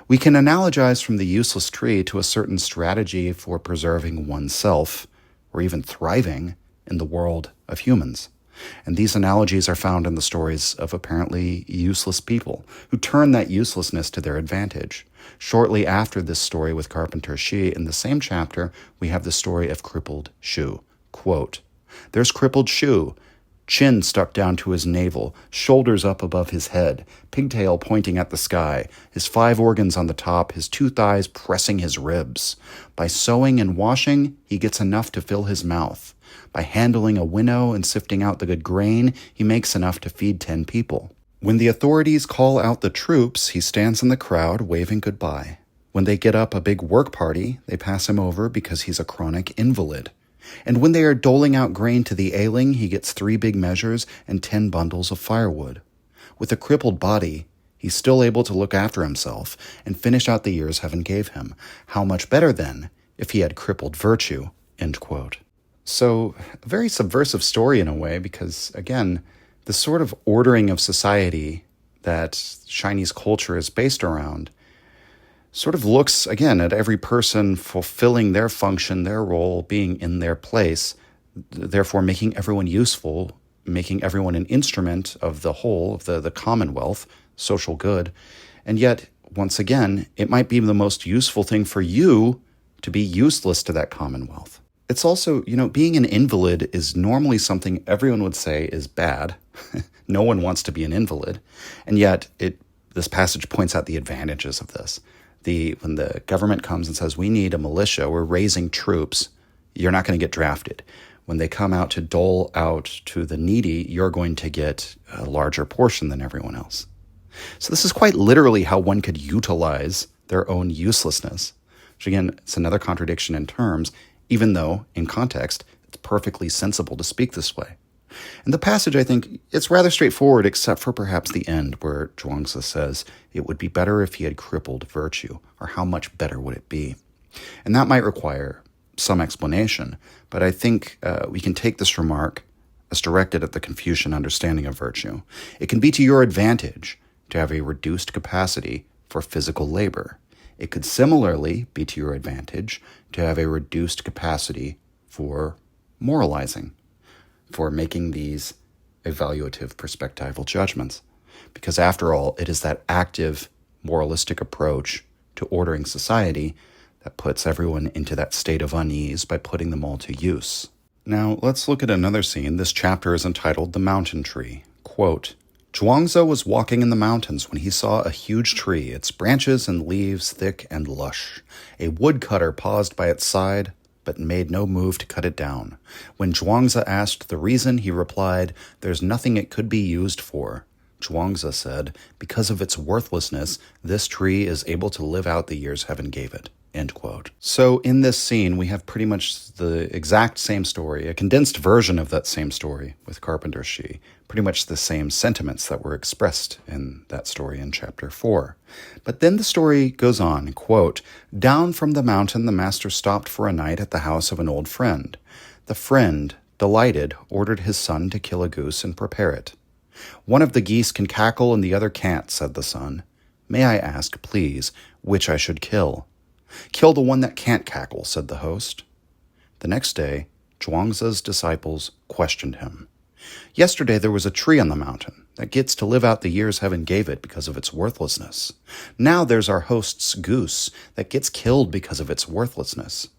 We can analogize from the useless tree to a certain strategy for preserving oneself, or even thriving in the world of humans. And these analogies are found in the stories of apparently useless people who turn that uselessness to their advantage. Shortly after this story with Carpenter Xi, in the same chapter, we have the story of crippled Shu. Quote, "There's crippled Shu, chin stuck down to his navel, shoulders up above his head, pigtail pointing at the sky, his 5 organs on the top, his 2 thighs pressing his ribs. By sewing and washing, he gets enough to fill his mouth. By handling a winnow and sifting out the good grain, he makes enough to feed 10 people. When the authorities call out the troops, he stands in the crowd waving goodbye. When they get up a big work party, they pass him over because he's a chronic invalid. And when they are doling out grain to the ailing, he gets 3 big measures and 10 bundles of firewood. With a crippled body, he's still able to look after himself and finish out the years heaven gave him. How much better, then, if he had crippled virtue?" End quote. So, a very subversive story in a way, because, again, the sort of ordering of society that Chinese culture is based around sort of looks, again, at every person fulfilling their function, their role, being in their place, therefore making everyone useful, making everyone an instrument of the whole, of the commonwealth, social good. And yet, once again, it might be the most useful thing for you to be useless to that commonwealth. It's also, being an invalid is normally something everyone would say is bad. No one wants to be an invalid. And yet, this passage points out the advantages of this. When the government comes and says, we need a militia, we're raising troops, you're not going to get drafted. When they come out to dole out to the needy, you're going to get a larger portion than everyone else. So this is quite literally how one could utilize their own uselessness. Which again, it's another contradiction in terms, even though, in context, it's perfectly sensible to speak this way. And the passage, I think, it's rather straightforward, except for perhaps the end, where Zhuangzi says, it would be better if he had crippled virtue, or how much better would it be? And that might require some explanation, but I think we can take this remark as directed at the Confucian understanding of virtue. It can be to your advantage to have a reduced capacity for physical labor. It could similarly be to your advantage to have a reduced capacity for moralizing, for making these evaluative perspectival judgments. Because after all, it is that active moralistic approach to ordering society that puts everyone into that state of unease by putting them all to use. Now, let's look at another scene. This chapter is entitled The Mountain Tree. Quote, "Zhuangzi was walking in the mountains when he saw a huge tree, its branches and leaves thick and lush. A woodcutter paused by its side, but made no move to cut it down. When Zhuangzi asked the reason, he replied, 'There's nothing it could be used for.' Zhuangzi said, 'Because of its worthlessness, this tree is able to live out the years heaven gave it.'" End quote. So in this scene, we have pretty much the exact same story, a condensed version of that same story with Carpenter Xi, pretty much the same sentiments that were expressed in that story in chapter 4. But then the story goes on, quote, "Down from the mountain the master stopped for a night at the house of an old friend. The friend, delighted, ordered his son to kill a goose and prepare it. 'One of the geese can cackle and the other can't,' said the son. 'May I ask, please, which I should kill?' 'Kill the one that can't cackle,' said the host. The next day, Zhuangzi's disciples questioned him. 'Yesterday there was a tree on the mountain that gets to live out the years heaven gave it because of its worthlessness. Now there's our host's goose that gets killed because of its worthlessness.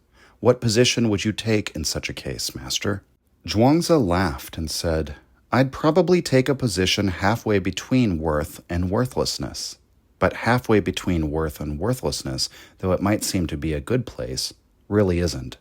What position would you take in such a case, master?' Zhuangzi laughed and said, "I'd probably take a position halfway between worth and worthlessness. But halfway between worth and worthlessness, though it might seem to be a good place, really isn't.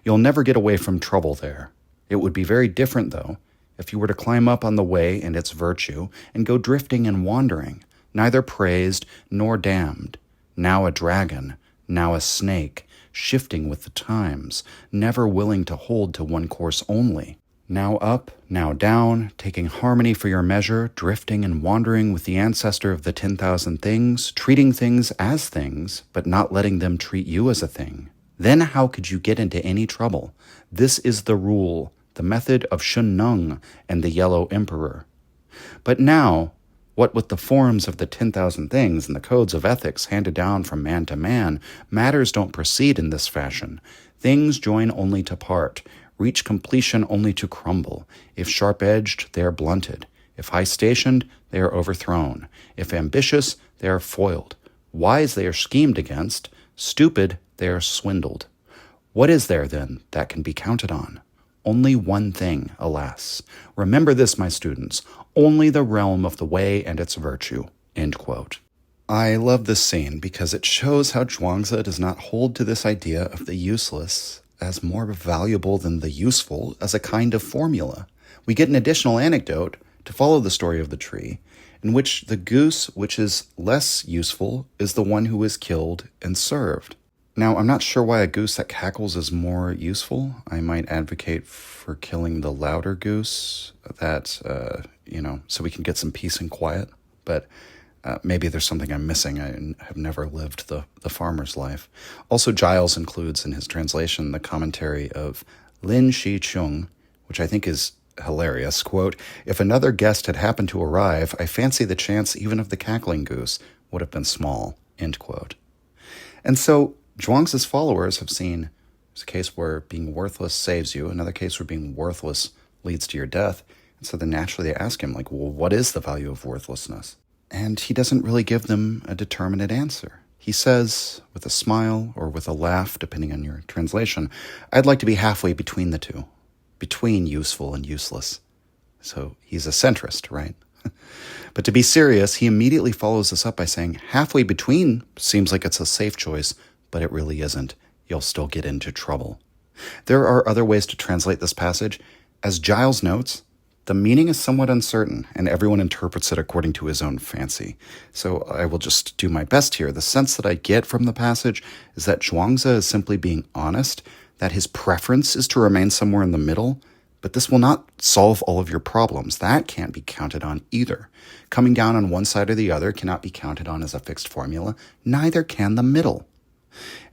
You'll never get away from trouble there. It would be very different, though, if you were to climb up on the way and its virtue and go drifting and wandering, neither praised nor damned, now a dragon, now a snake, shifting with the times, never willing to hold to one course only. Now up, now down, taking harmony for your measure, drifting and wandering with the ancestor of the 10,000 things, treating things as things, but not letting them treat you as a thing. Then how could you get into any trouble? This is the rule, the method of Shang and the Yellow Emperor. But now, what with the forms of the 10,000 things and the codes of ethics handed down from man to man, matters don't proceed in this fashion. Things join only to part, reach completion only to crumble. If sharp-edged, they are blunted. If high-stationed, they are overthrown. If ambitious, they are foiled. Wise, they are schemed against. Stupid, they are swindled. What is there, then, that can be counted on? Only one thing, alas. Remember this, my students, only the realm of the way and its virtue." End quote. I love this scene because it shows how Zhuangzi does not hold to this idea of the useless as more valuable than the useful as a kind of formula. We get an additional anecdote to follow the story of the tree, in which the goose, which is less useful, is the one who is killed and served. Now, I'm not sure why a goose that cackles is more useful. I might advocate for killing the louder goose, so we can get some peace and quiet. But maybe there's something I'm missing. I have never lived the farmer's life. Also, Giles includes in his translation the commentary of Lin Shi Chung, which I think is hilarious. Quote, "If another guest had happened to arrive, I fancy the chance even of the cackling goose would have been small." End quote. And so Zhuangzi's followers have seen there's a case where being worthless saves you, another case where being worthless leads to your death. And so then naturally they ask him, well, what is the value of worthlessness? And he doesn't really give them a determinate answer. He says, with a smile or with a laugh, depending on your translation, "I'd like to be halfway between the two, between useful and useless." So he's a centrist, right? But to be serious, he immediately follows this up by saying, halfway between seems like it's a safe choice, but it really isn't. You'll still get into trouble. There are other ways to translate this passage. As Giles notes, the meaning is somewhat uncertain, and everyone interprets it according to his own fancy. So I will just do my best here. The sense that I get from the passage is that Zhuangzi is simply being honest, that his preference is to remain somewhere in the middle, but this will not solve all of your problems. That can't be counted on either. Coming down on one side or the other cannot be counted on as a fixed formula. Neither can the middle.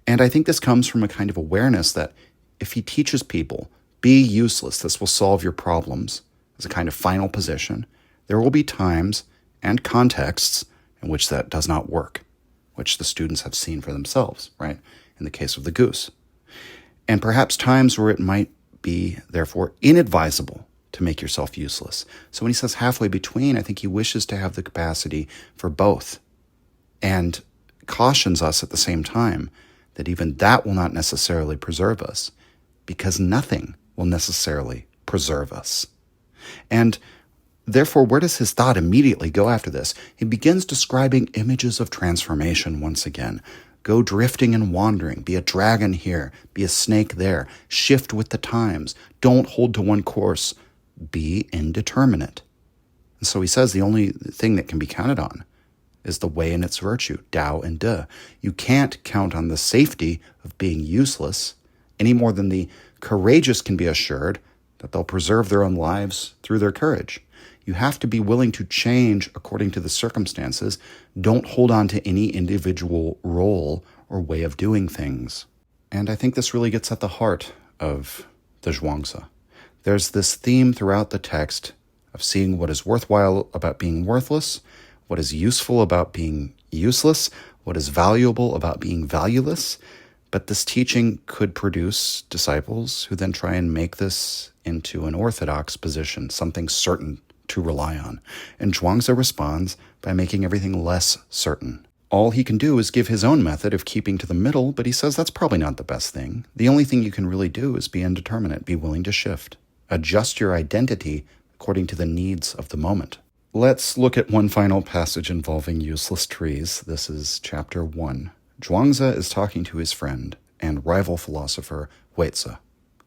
And I think this comes from a kind of awareness that if he teaches people, be useless, this will solve your problems, as a kind of final position, there will be times and contexts in which that does not work, which the students have seen for themselves, right? In the case of the goose. And perhaps times where it might be, therefore, inadvisable to make yourself useless. So when he says halfway between, I think he wishes to have the capacity for both, and cautions us at the same time that even that will not necessarily preserve us, because nothing will necessarily preserve us. And therefore, where does his thought immediately go after this? He begins describing images of transformation once again. Go drifting and wandering. Be a dragon here. Be a snake there. Shift with the times. Don't hold to one course. Be indeterminate. And so he says the only thing that can be counted on is the way and its virtue, Dao and De. You can't count on the safety of being useless any more than the courageous can be assured that they'll preserve their own lives through their courage. You have to be willing to change according to the circumstances. Don't hold on to any individual role or way of doing things. And I think this really gets at the heart of the Zhuangzi. There's this theme throughout the text of seeing what is worthwhile about being worthless, what is useful about being useless, what is valuable about being valueless. But this teaching could produce disciples who then try and make this into an orthodox position, something certain to rely on. And Zhuangzi responds by making everything less certain. All he can do is give his own method of keeping to the middle, but he says that's probably not the best thing. The only thing you can really do is be indeterminate, be willing to shift. Adjust your identity according to the needs of the moment. Let's look at one final passage involving useless trees. This is chapter 1. Zhuangzi is talking to his friend and rival philosopher, Huizi.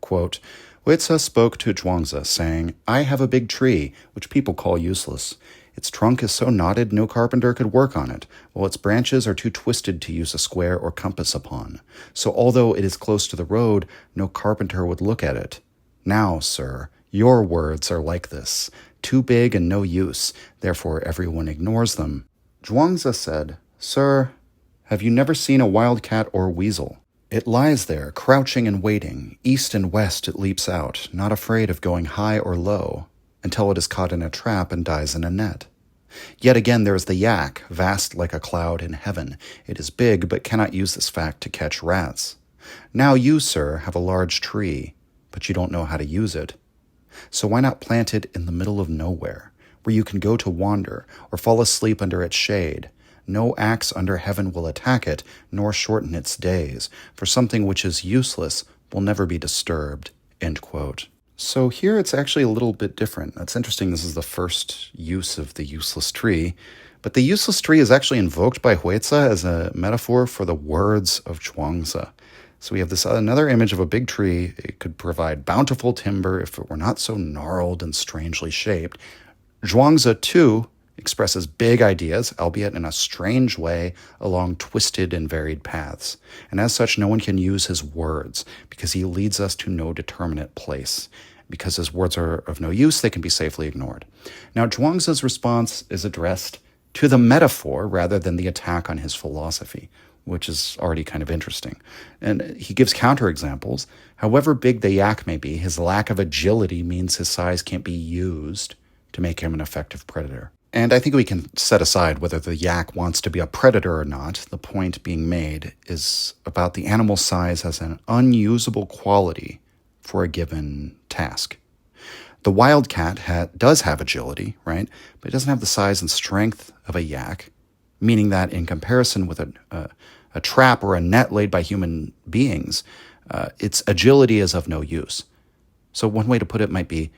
Quote, Huizi spoke to Zhuangzi, saying, I have a big tree, which people call useless. Its trunk is so knotted no carpenter could work on it, while its branches are too twisted to use a square or compass upon. So although it is close to the road, no carpenter would look at it. Now, sir, your words are like this, too big and no use, therefore everyone ignores them. Zhuangzi said, Sir, have you never seen a wild cat or weasel? It lies there, crouching and waiting. East and west it leaps out, not afraid of going high or low, until it is caught in a trap and dies in a net. Yet again there is the yak, vast like a cloud in heaven. It is big, but cannot use this fact to catch rats. Now you, sir, have a large tree, but you don't know how to use it. So why not plant it in the middle of nowhere, where you can go to wander, or fall asleep under its shade? No axe under heaven will attack it, nor shorten its days, for something which is useless will never be disturbed. End quote. So here it's actually a little bit different. That's interesting. This is the first use of the useless tree. But the useless tree is actually invoked by Huizi as a metaphor for the words of Zhuangzi. So we have this another image of a big tree. It could provide bountiful timber if it were not so gnarled and strangely shaped. Zhuangzi, too, expresses big ideas, albeit in a strange way, along twisted and varied paths. And as such, no one can use his words, because he leads us to no determinate place. Because his words are of no use, they can be safely ignored. Now, Zhuangzi's response is addressed to the metaphor rather than the attack on his philosophy, which is already kind of interesting. And he gives counterexamples. However big the yak may be, his lack of agility means his size can't be used to make him an effective predator. And I think we can set aside whether the yak wants to be a predator or not. The point being made is about the animal's size as an unusable quality for a given task. The wildcat does have agility, right? But it doesn't have the size and strength of a yak, meaning that in comparison with a trap or a net laid by human beings, its agility is of no use. So one way to put it might be,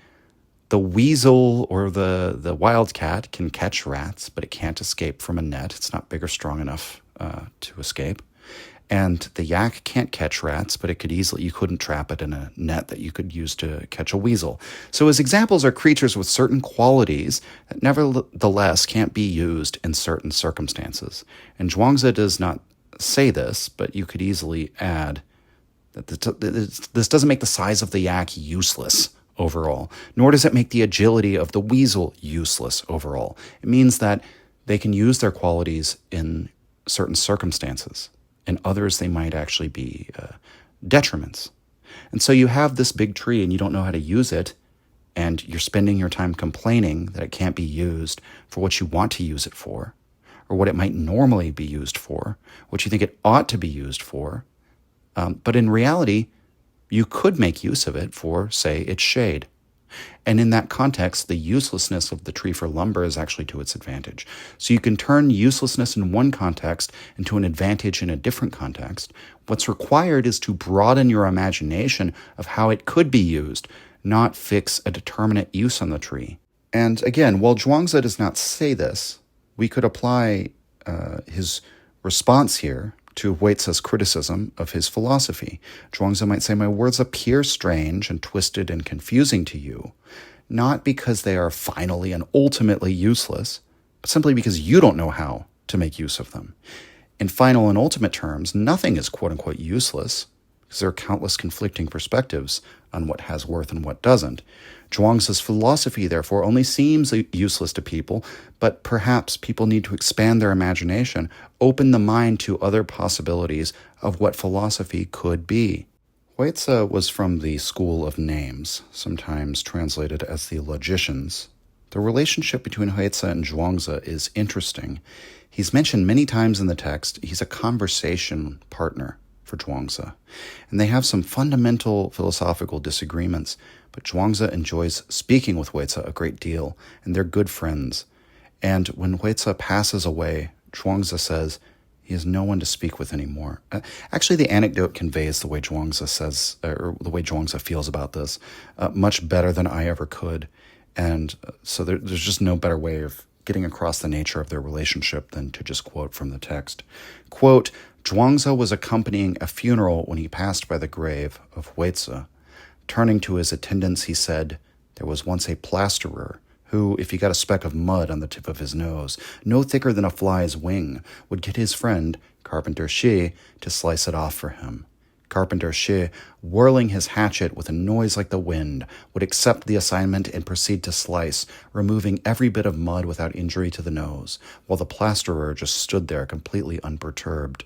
the weasel or the wildcat can catch rats, but it can't escape from a net. It's not big or strong enough to escape. And the yak can't catch rats, but you couldn't trap it in a net that you could use to catch a weasel. So his examples are creatures with certain qualities that nevertheless can't be used in certain circumstances. And Zhuangzi does not say this, but you could easily add that this doesn't make the size of the yak useless overall, nor does it make the agility of the weasel useless overall. It means that they can use their qualities in certain circumstances. In others, they might actually be detriments. And so you have this big tree and you don't know how to use it, and you're spending your time complaining that it can't be used for what you want to use it for, or what it might normally be used for, what you think it ought to be used for. But in reality, you could make use of it for, say, its shade. And in that context, the uselessness of the tree for lumber is actually to its advantage. So you can turn uselessness in one context into an advantage in a different context. What's required is to broaden your imagination of how it could be used, not fix a determinate use on the tree. And again, while Zhuangzi does not say this, we could apply his response here to Huizi's criticism of his philosophy. Zhuangzi might say, my words appear strange and twisted and confusing to you, not because they are finally and ultimately useless, but simply because you don't know how to make use of them. In final and ultimate terms, nothing is quote-unquote useless, because there are countless conflicting perspectives on what has worth and what doesn't. Zhuangzi's philosophy, therefore, only seems useless to people, but perhaps people need to expand their imagination, open the mind to other possibilities of what philosophy could be. Huizi was from the school of names, sometimes translated as the logicians. The relationship between Huizi and Zhuangzi is interesting. He's mentioned many times in the text. He's a conversation partner for Zhuangzi, and they have some fundamental philosophical disagreements, but Zhuangzi enjoys speaking with Huizi a great deal, and they're good friends. And when Huizi passes away, Zhuangzi says, He has no one to speak with anymore. Actually, the anecdote conveys the way Zhuangzi says, or the way Zhuangzi feels about this, much better than I ever could. And so there's just no better way of getting across the nature of their relationship than to just quote from the text. Quote, Zhuangzi was accompanying a funeral when he passed by the grave of Huizi. Turning to his attendants, he said, there was once a plasterer who, if he got a speck of mud on the tip of his nose, no thicker than a fly's wing, would get his friend, Carpenter Shi, to slice it off for him. Carpenter Shi, whirling his hatchet with a noise like the wind, would accept the assignment and proceed to slice, removing every bit of mud without injury to the nose, while the plasterer just stood there completely unperturbed.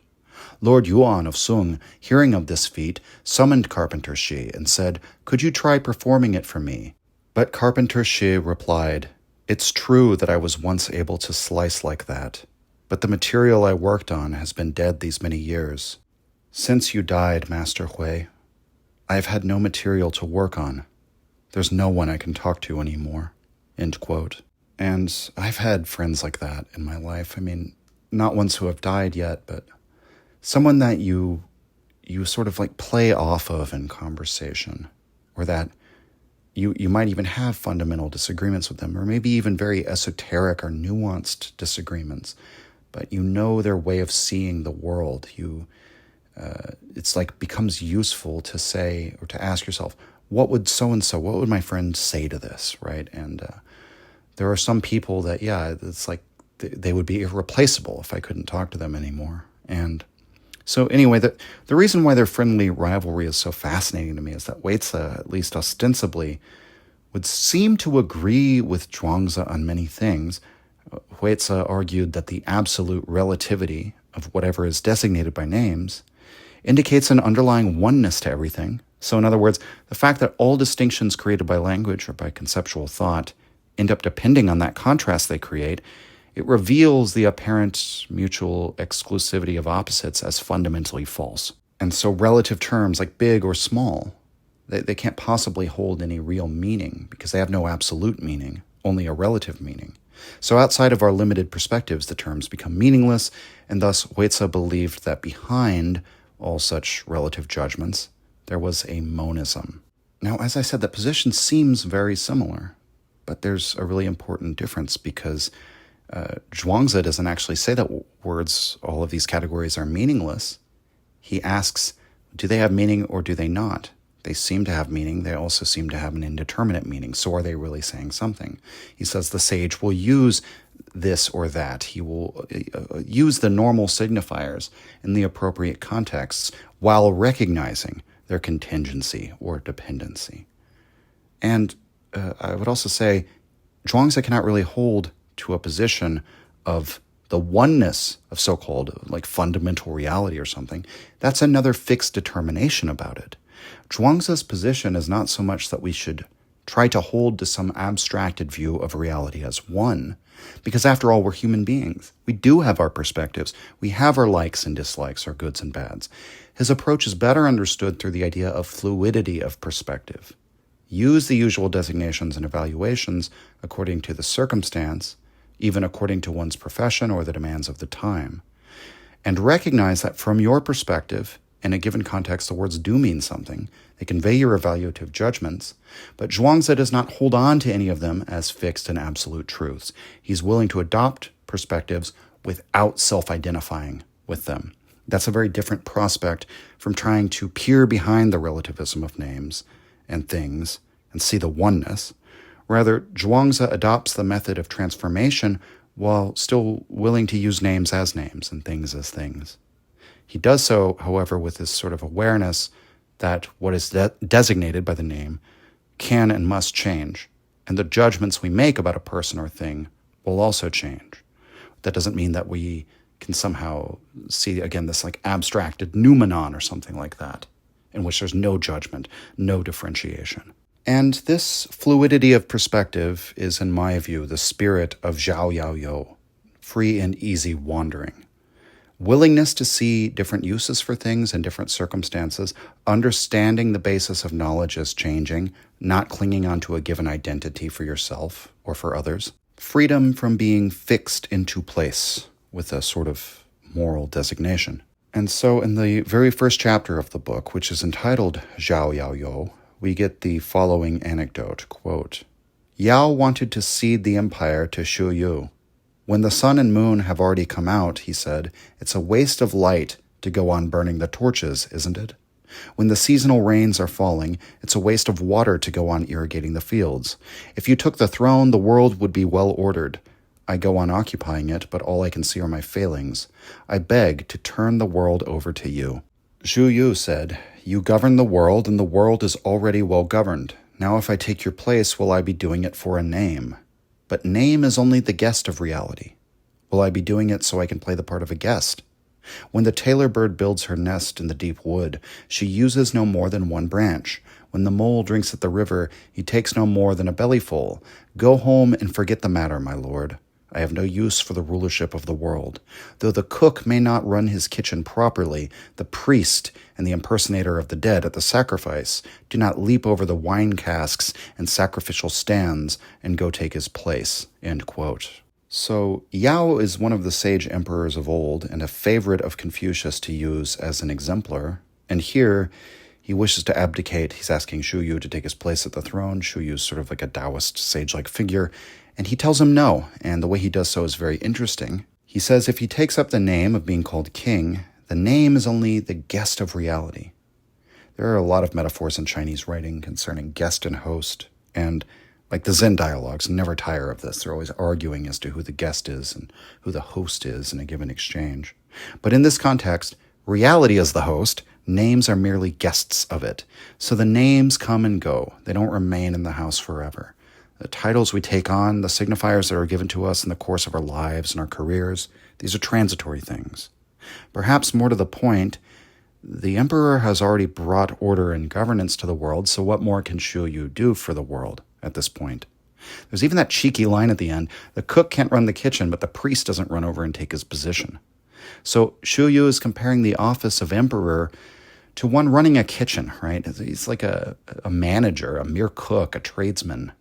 Lord Yuan of Sung, hearing of this feat, summoned Carpenter Shi and said, could you try performing it for me? But Carpenter Shi replied, it's true that I was once able to slice like that, but the material I worked on has been dead these many years. Since you died, Master Hui, I have had no material to work on. There's no one I can talk to anymore. End quote. And I've had friends like that in my life. I mean, not ones who have died yet, but someone that you sort of like play off of in conversation, or that you might even have fundamental disagreements with them, or maybe even very esoteric or nuanced disagreements, but you know their way of seeing the world. It's like becomes useful to say or to ask yourself, what would so-and-so, what would my friend say to this, right? And there are some people that, it's like they would be irreplaceable if I couldn't talk to them anymore. And so anyway, the reason why their friendly rivalry is so fascinating to me is that Huizi, at least ostensibly, would seem to agree with Zhuangzi on many things. Huizi argued that the absolute relativity of whatever is designated by names indicates an underlying oneness to everything. So in other words, the fact that all distinctions created by language or by conceptual thought end up depending on that contrast they create, it reveals the apparent mutual exclusivity of opposites as fundamentally false. And so relative terms like big or small, they can't possibly hold any real meaning because they have no absolute meaning, only a relative meaning. So outside of our limited perspectives, the terms become meaningless, and thus Huizi believed that behind all such relative judgments, there was a monism. Now, as I said, that position seems very similar, but there's a really important difference because Zhuangzi doesn't actually say that words, all of these categories are meaningless. He asks, do they have meaning or do they not? They seem to have meaning. They also seem to have an indeterminate meaning. So are they really saying something? He says the sage will use this or that. He will use the normal signifiers in the appropriate contexts while recognizing their contingency or dependency. And I would also say Zhuangzi cannot really hold to a position of the oneness of so-called like fundamental reality or something. That's another fixed determination about it. Zhuangzi's position is not so much that we should try to hold to some abstracted view of reality as one, because after all, we're human beings. We do have our perspectives. We have our likes and dislikes, our goods and bads. His approach is better understood through the idea of fluidity of perspective. Use the usual designations and evaluations according to the circumstance, even according to one's profession or the demands of the time, and recognize that from your perspective, in a given context, the words do mean something. They convey your evaluative judgments, but Zhuangzi does not hold on to any of them as fixed and absolute truths. He's willing to adopt perspectives without self-identifying with them. That's a very different prospect from trying to peer behind the relativism of names and things and see the oneness. Rather, Zhuangzi adopts the method of transformation while still willing to use names as names and things as things. He does so, however, with this sort of awareness that what is designated by the name can and must change, and the judgments we make about a person or thing will also change. That doesn't mean that we can somehow see, again, this like abstracted noumenon or something like that, in which there's no judgment, no differentiation. And this fluidity of perspective is, in my view, the spirit of xiaoyaoyou, free and easy wandering. Willingness to see different uses for things in different circumstances, understanding the basis of knowledge as changing, not clinging onto a given identity for yourself or for others. Freedom from being fixed into place with a sort of moral designation. And so in the very first chapter of the book, which is entitled xiaoyaoyou, we get the following anecdote, quote, Yao wanted to cede the empire to Shu Yu. When the sun and moon have already come out, he said, it's a waste of light to go on burning the torches, isn't it? When the seasonal rains are falling, it's a waste of water to go on irrigating the fields. If you took the throne, the world would be well ordered. I go on occupying it, but all I can see are my failings. I beg to turn the world over to you. Zhu Yu said, You govern the world, and the world is already well governed. Now if I take your place, will I be doing it for a name? But name is only the guest of reality. Will I be doing it so I can play the part of a guest? When the tailor bird builds her nest in the deep wood, she uses no more than one branch. When the mole drinks at the river, he takes no more than a bellyful. Go home and forget the matter, my lord. I have no use for the rulership of the world. Though the cook may not run his kitchen properly, the priest and the impersonator of the dead at the sacrifice do not leap over the wine casks and sacrificial stands and go take his place. End quote. So Yao is one of the sage emperors of old and a favorite of Confucius to use as an exemplar. And here he wishes to abdicate. He's asking Shu Yu to take his place at the throne. Shu Yu is sort of like a Daoist sage-like figure. And he tells him no, and the way he does so is very interesting. He says if he takes up the name of being called king, the name is only the guest of reality. There are a lot of metaphors in Chinese writing concerning guest and host, and like the Zen dialogues never tire of this. They're always arguing as to who the guest is and who the host is in a given exchange. But in this context, reality is the host, names are merely guests of it. So the names come and go. They don't remain in the house forever. The titles we take on, the signifiers that are given to us in the course of our lives and our careers, these are transitory things. Perhaps more to the point, the emperor has already brought order and governance to the world, so what more can Shu Yu do for the world at this point? There's even that cheeky line at the end, the cook can't run the kitchen, but the priest doesn't run over and take his position. So Shu Yu is comparing the office of emperor to one running a kitchen, right? He's like a manager, a mere cook, a tradesman.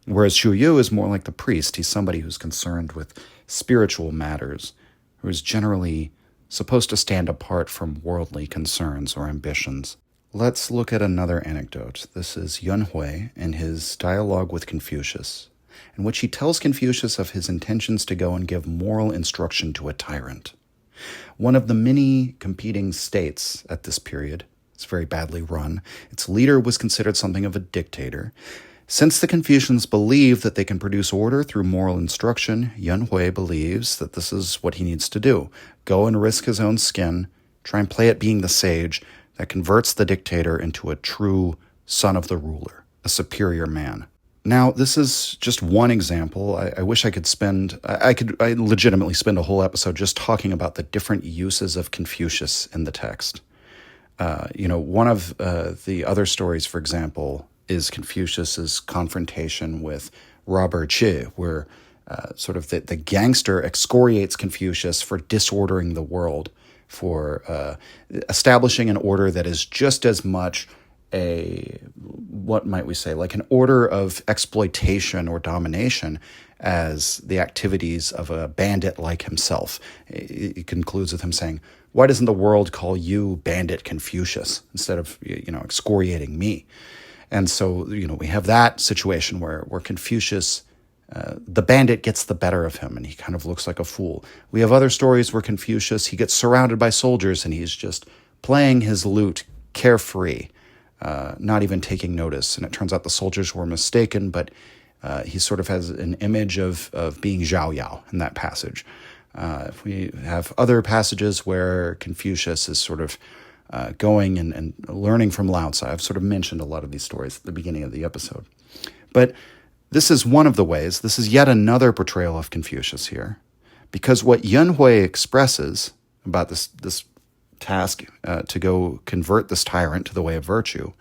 Whereas Shu Yu is more like the priest. He's somebody who's concerned with spiritual matters, who is generally supposed to stand apart from worldly concerns or ambitions. Let's look at another anecdote. This is Yun Hui in his dialogue with Confucius, in which he tells Confucius of his intentions to go and give moral instruction to a tyrant. One of the many competing states at this period, it's very badly run, its leader was considered something of a dictator. Since the Confucians believe that they can produce order through moral instruction, Yun Hui believes that this is what he needs to do. Go and risk his own skin, try and play at being the sage that converts the dictator into a true son of the ruler, a superior man. Now, this is just one example. I wish I could I legitimately spend a whole episode just talking about the different uses of Confucius in the text. One of the other stories, for example, is Confucius's confrontation with robber Chi, where sort of the gangster excoriates Confucius for disordering the world, for establishing an order that is just as much what might we say, like an order of exploitation or domination as the activities of a bandit like himself. It concludes with him saying, why doesn't the world call you bandit Confucius instead of, excoriating me? And so, we have that situation where Confucius, the bandit gets the better of him and he kind of looks like a fool. We have other stories where Confucius, he gets surrounded by soldiers and he's just playing his lute carefree, not even taking notice. And it turns out the soldiers were mistaken, but he sort of has an image of being xiaoyaoyou in that passage. We have other passages where Confucius is sort of going and learning from Lao Tzu. I've sort of mentioned a lot of these stories at the beginning of the episode. But this is one of the ways. This is yet another portrayal of Confucius here. Because what Yun Hui expresses about this task to go convert this tyrant to the way of virtue,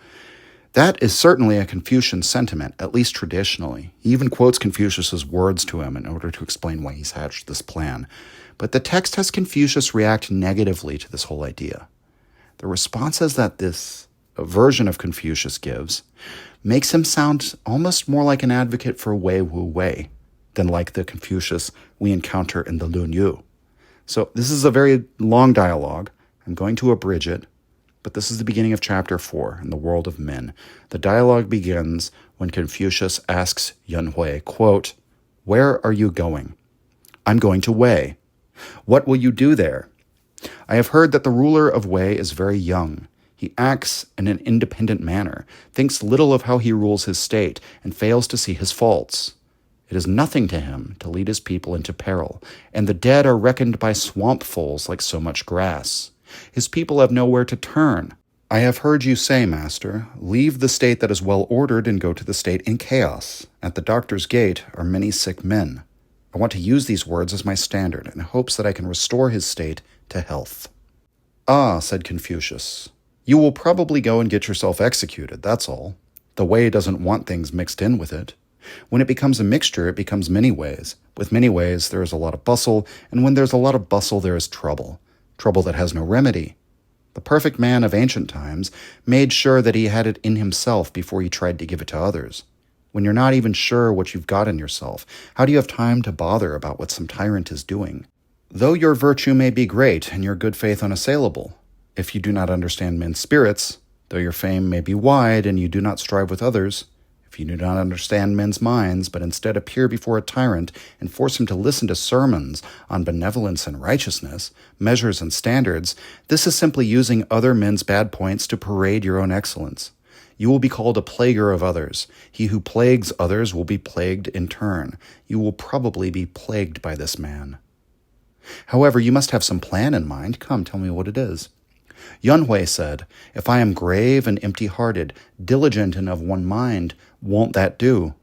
that is certainly a Confucian sentiment, at least traditionally. He even quotes Confucius's words to him in order to explain why he's hatched this plan. But the text has Confucius react negatively to this whole idea. The responses that this version of Confucius gives makes him sound almost more like an advocate for Wei Wu Wei than like the Confucius we encounter in the Lun Yu. So this is a very long dialogue. I'm going to abridge it, but this is the beginning of chapter 4 in the world of men. The dialogue begins when Confucius asks Yunhui, quote, "Where are you going?" "I'm going to Wei." "What will you do there?" "I have heard that the ruler of Wei is very young. He acts in an independent manner, thinks little of how he rules his state, and fails to see his faults. It is nothing to him to lead his people into peril, and the dead are reckoned by swampfuls like so much grass. His people have nowhere to turn. I have heard you say, master, leave the state that is well ordered and go to the state in chaos. At the doctor's gate are many sick men. I want to use these words as my standard in hopes that I can restore his state to health." "Ah," said Confucius, "you will probably go and get yourself executed, that's all. The way doesn't want things mixed in with it. When it becomes a mixture, it becomes many ways. With many ways, there is a lot of bustle, and when there's a lot of bustle, there is trouble. Trouble that has no remedy. The perfect man of ancient times made sure that he had it in himself before he tried to give it to others. When you're not even sure what you've got in yourself, how do you have time to bother about what some tyrant is doing? Though your virtue may be great and your good faith unassailable, if you do not understand men's spirits, though your fame may be wide and you do not strive with others, if you do not understand men's minds, but instead appear before a tyrant and force him to listen to sermons on benevolence and righteousness, measures and standards, this is simply using other men's bad points to parade your own excellence. You will be called a plaguer of others. He who plagues others will be plagued in turn. You will probably be plagued by this man. However, you must have some plan in mind. Come, tell me what it is." Yunhui said, "If I am grave and empty-hearted, diligent and of one mind, won't that do?"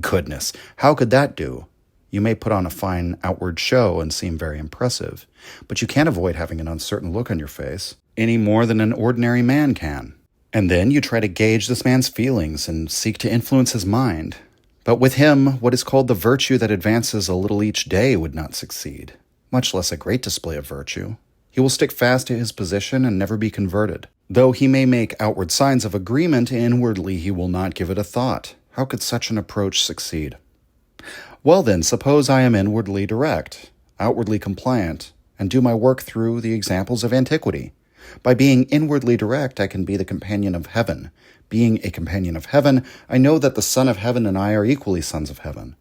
"Goodness, how could that do? You may put on a fine outward show and seem very impressive, but you can't avoid having an uncertain look on your face, any more than an ordinary man can. And then you try to gauge this man's feelings and seek to influence his mind. But with him, what is called the virtue that advances a little each day would not succeed, much less a great display of virtue. He will stick fast to his position and never be converted. Though he may make outward signs of agreement, inwardly he will not give it a thought. How could such an approach succeed?" "Well then, suppose I am inwardly direct, outwardly compliant, and do my work through the examples of antiquity. By being inwardly direct, I can be the companion of heaven. Being a companion of heaven, I know that the Son of Heaven and I are equally sons of heaven.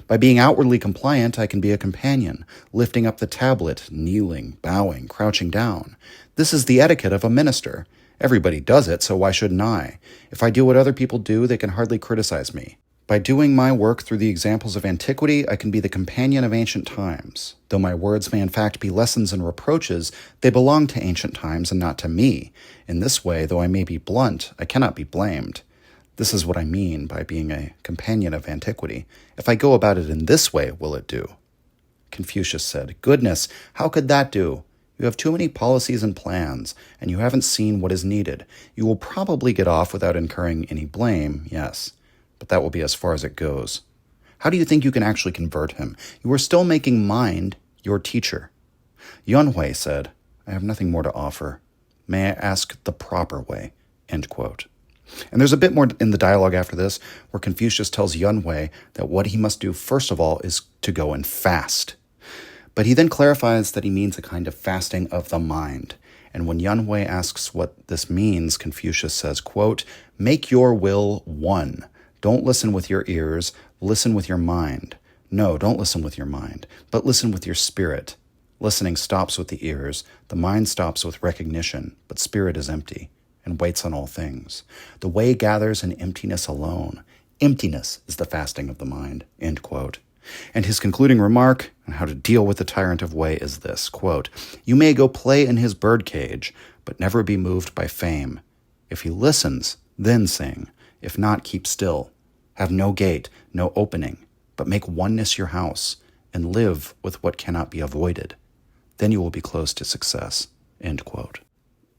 By being outwardly compliant, I can be a companion, lifting up the tablet, kneeling, bowing, crouching down. This is the etiquette of a minister. Everybody does it, so why shouldn't I? If I do what other people do, they can hardly criticize me. By doing my work through the examples of antiquity, I can be the companion of ancient times. Though my words may in fact be lessons and reproaches, they belong to ancient times and not to me. In this way, though I may be blunt, I cannot be blamed. This is what I mean by being a companion of antiquity. If I go about it in this way, will it do?" Confucius said, "Goodness, how could that do? You have too many policies and plans, and you haven't seen what is needed. You will probably get off without incurring any blame, yes, but that will be as far as it goes. How do you think you can actually convert him? You are still making mind your teacher." Yunhui said, "I have nothing more to offer. May I ask the proper way?" End quote. And there's a bit more in the dialogue after this, where Confucius tells Yunhui that what he must do first of all is to go and fast. But he then clarifies that he means a kind of fasting of the mind. And when Yunhui asks what this means, Confucius says, quote, "Make your will one. Don't listen with your ears, listen with your mind. No, don't listen with your mind, but listen with your spirit. Listening stops with the ears, the mind stops with recognition, but spirit is empty and waits on all things. The way gathers in emptiness alone. Emptiness is the fasting of the mind." End quote. And his concluding remark on how to deal with the tyrant of Wei is this, quote, "You may go play in his birdcage, but never be moved by fame. If he listens, then sing. If not, keep still. Have no gate, no opening, but make oneness your house, and live with what cannot be avoided. Then you will be close to success." End quote.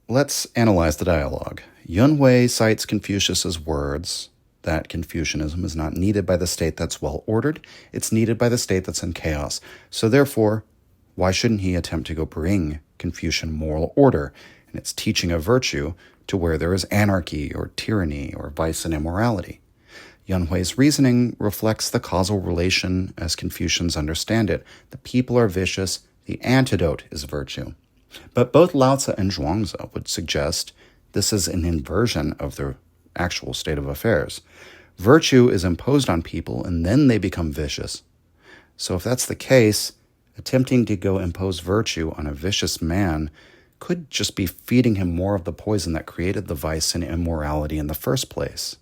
Let's analyze the dialogue. Yunhui cites Confucius's words that Confucianism is not needed by the state that's well-ordered, it's needed by the state that's in chaos. So therefore, why shouldn't he attempt to go bring Confucian moral order and its teaching of virtue to where there is anarchy or tyranny or vice and immorality? Yunhui's reasoning reflects the causal relation as Confucians understand it. The people are vicious, The antidote is virtue. But both Lao Tzu and Zhuangzi would suggest this is an inversion of the actual state of affairs. Virtue is imposed on people, and then they become vicious. So if that's the case, attempting to go impose virtue on a vicious man could just be feeding him more of the poison that created the vice and immorality in the first place.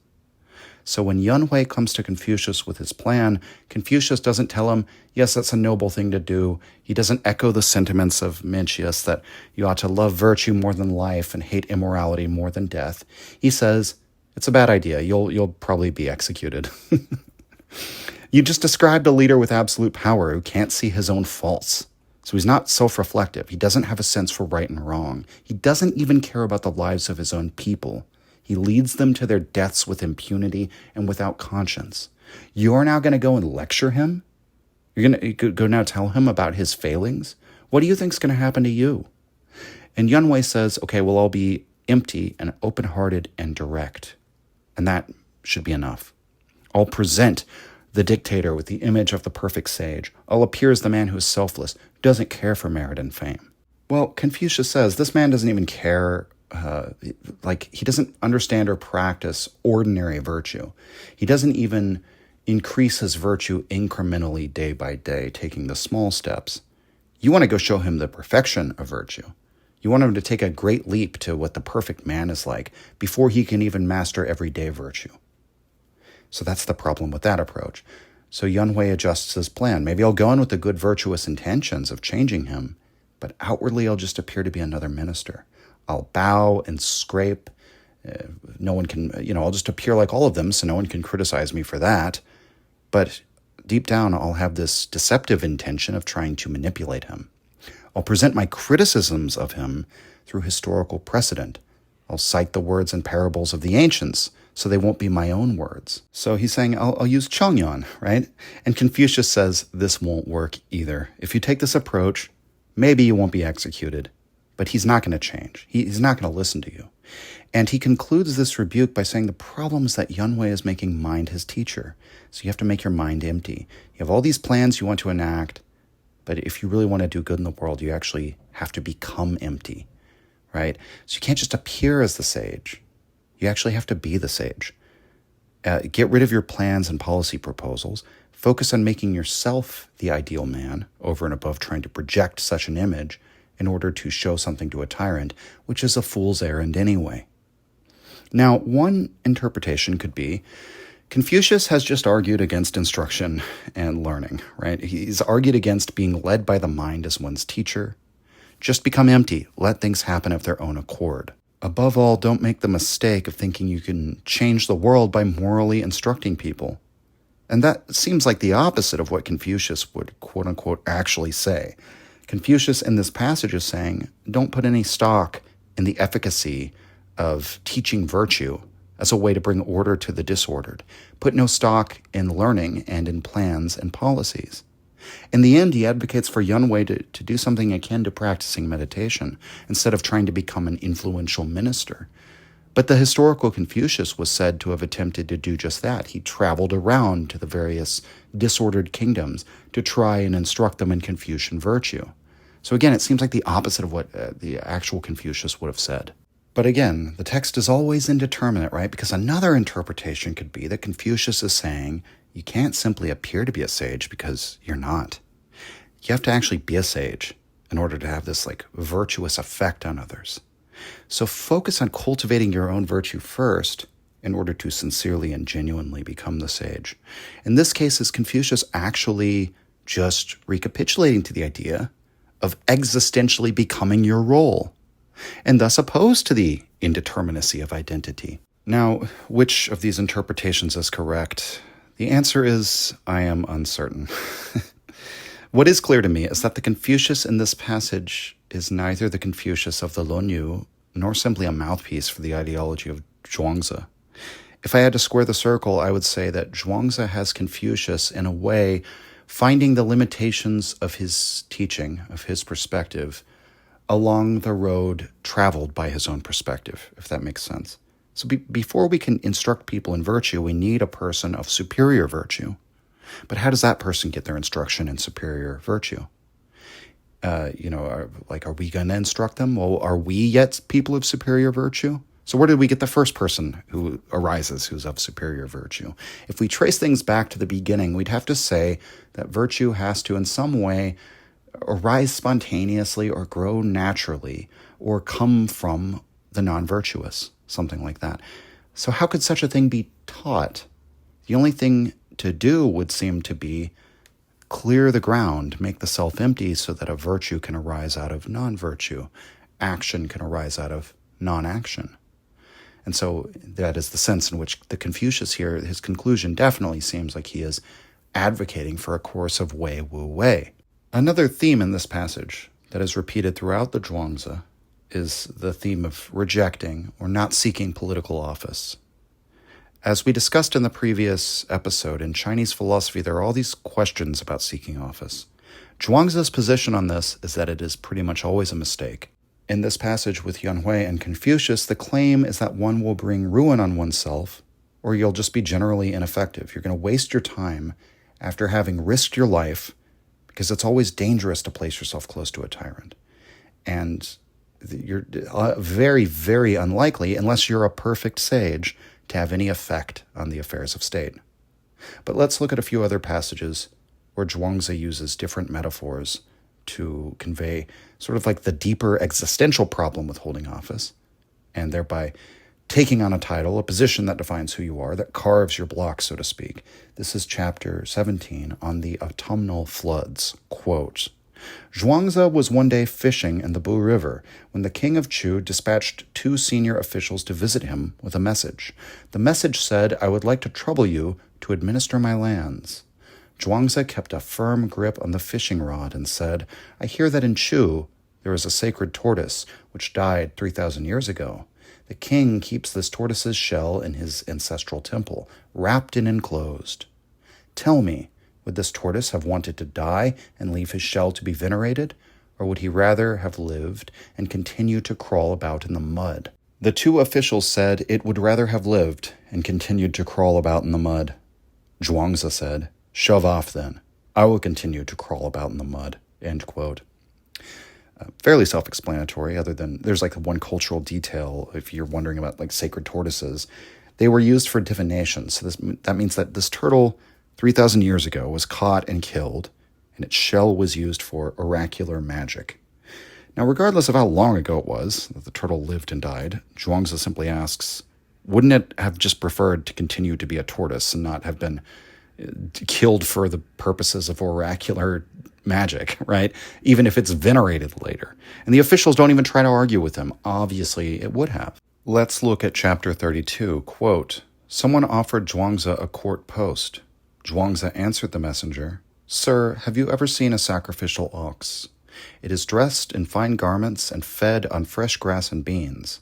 So when Yunhui comes to Confucius with his plan, Confucius doesn't tell him, yes, that's a noble thing to do. He doesn't echo the sentiments of Mencius that you ought to love virtue more than life and hate immorality more than death. He says, it's a bad idea. You'll probably be executed. You just described a leader with absolute power who can't see his own faults. So he's not self-reflective. He doesn't have a sense for right and wrong. He doesn't even care about the lives of his own people. He leads them to their deaths with impunity and without conscience. You're now going to go and lecture him? You're going to go now tell him about his failings? What do you think is going to happen to you? And Yunhui says, okay, well, I'll be empty and open-hearted and direct. And that should be enough. I'll present the dictator with the image of the perfect sage. I'll appear as the man who is selfless, doesn't care for merit and fame. Well, Confucius says this man doesn't even care, he doesn't understand or practice ordinary virtue. He doesn't even increase his virtue incrementally day by day, taking the small steps. You want to go show him the perfection of virtue. You want him to take a great leap to what the perfect man is like before he can even master everyday virtue. So that's the problem with that approach. So Yunhui adjusts his plan. Maybe I'll go in with the good virtuous intentions of changing him, but outwardly I'll just appear to be another minister. I'll bow and scrape. No one can, I'll just appear like all of them, so no one can criticize me for that. But deep down, I'll have this deceptive intention of trying to manipulate him. I'll present my criticisms of him through historical precedent. I'll cite the words and parables of the ancients, so they won't be my own words. So he's saying, I'll use Chongyuan, right? And Confucius says this won't work either. If you take this approach, maybe you won't be executed, but he's not going to change. He's not going to listen to you. And he concludes this rebuke by saying the problem is that Yunhui is making mind his teacher. So you have to make your mind empty. You have all these plans you want to enact, but if you really want to do good in the world, you actually have to become empty, right? So you can't just appear as the sage. You actually have to be the sage. Get rid of your plans and policy proposals. Focus on making yourself the ideal man over and above trying to project such an image in order to show something to a tyrant, which is a fool's errand anyway. Now, one interpretation could be Confucius has just argued against instruction and learning, right? He's argued against being led by the mind as one's teacher. Just become empty. Let things happen of their own accord. Above all, don't make the mistake of thinking you can change the world by morally instructing people. And that seems like the opposite of what Confucius would, quote-unquote, actually say. Confucius in this passage is saying, don't put any stock in the efficacy of teaching virtue as a way to bring order to the disordered. Put no stock in learning and in plans and policies. In the end, he advocates for Yunhui to do something akin to practicing meditation instead of trying to become an influential minister. But the historical Confucius was said to have attempted to do just that. He traveled around to the various disordered kingdoms to try and instruct them in Confucian virtue. So again, it seems like the opposite of what the actual Confucius would have said. But again, the text is always indeterminate, right? Because another interpretation could be that Confucius is saying, you can't simply appear to be a sage because you're not. You have to actually be a sage in order to have this virtuous effect on others. So focus on cultivating your own virtue first in order to sincerely and genuinely become the sage. In this case, is Confucius actually just recapitulating to the idea of existentially becoming your role, and thus opposed to the indeterminacy of identity. Now, which of these interpretations is correct? The answer is, I am uncertain. What is clear to me is that the Confucius in this passage is neither the Confucius of the Lonyu nor simply a mouthpiece for the ideology of Zhuangzi. If I had to square the circle, I would say that Zhuangzi has Confucius, in a way, finding the limitations of his teaching, of his perspective, along the road traveled by his own perspective, if that makes sense. So before we can instruct people in virtue, we need a person of superior virtue. But how does that person get their instruction in superior virtue? Are we going to instruct them? Well, are we yet people of superior virtue? So where did we get the first person who arises who's of superior virtue? If we trace things back to the beginning, we'd have to say that virtue has to, in some way, arise spontaneously or grow naturally or come from the non-virtuous, something like that. So how could such a thing be taught? The only thing to do would seem to be clear the ground, make the self empty so that a virtue can arise out of non-virtue. Action can arise out of non-action. And so that is the sense in which the Confucius here, his conclusion definitely seems like he is advocating for a course of wei wu wei. Another theme in this passage that is repeated throughout the Zhuangzi is the theme of rejecting or not seeking political office. As we discussed in the previous episode, in Chinese philosophy, there are all these questions about seeking office. Zhuangzi's position on this is that it is pretty much always a mistake. In this passage with Yuanhui and Confucius, the claim is that one will bring ruin on oneself, or you'll just be generally ineffective. You're going to waste your time after having risked your life, because it's always dangerous to place yourself close to a tyrant. And you're very, very unlikely, unless you're a perfect sage, to have any effect on the affairs of state. But let's look at a few other passages where Zhuangzi uses different metaphors to convey sort of like the deeper existential problem with holding office, and thereby taking on a title, a position that defines who you are, that carves your block, so to speak. This is chapter 17 on the autumnal floods. Quote, Zhuangzi was one day fishing in the Bu River when the king of Chu dispatched 2 senior officials to visit him with a message. The message said, I would like to trouble you to administer my lands. Zhuangzi kept a firm grip on the fishing rod and said, I hear that in Chu there is a sacred tortoise which died 3,000 years ago. The king keeps this tortoise's shell in his ancestral temple, wrapped and enclosed. Tell me, would this tortoise have wanted to die and leave his shell to be venerated, or would he rather have lived and continue to crawl about in the mud? The 2 officials said it would rather have lived and continued to crawl about in the mud. Zhuangzi said, Shove off then. I will continue to crawl about in the mud. End quote. Fairly self-explanatory, other than there's like one cultural detail, if you're wondering about like sacred tortoises. They were used for divination. So that means that this turtle 3,000 years ago was caught and killed, and its shell was used for oracular magic. Now, regardless of how long ago it was that the turtle lived and died, Zhuangzi simply asks, wouldn't it have just preferred to continue to be a tortoise and not have been killed for the purposes of oracular magic, right? Even if it's venerated later. And the officials don't even try to argue with him. Obviously, it would have. Let's look at chapter 32. Quote, Someone offered Zhuangzi a court post. Zhuangzi answered the messenger, Sir, have you ever seen a sacrificial ox? It is dressed in fine garments and fed on fresh grass and beans.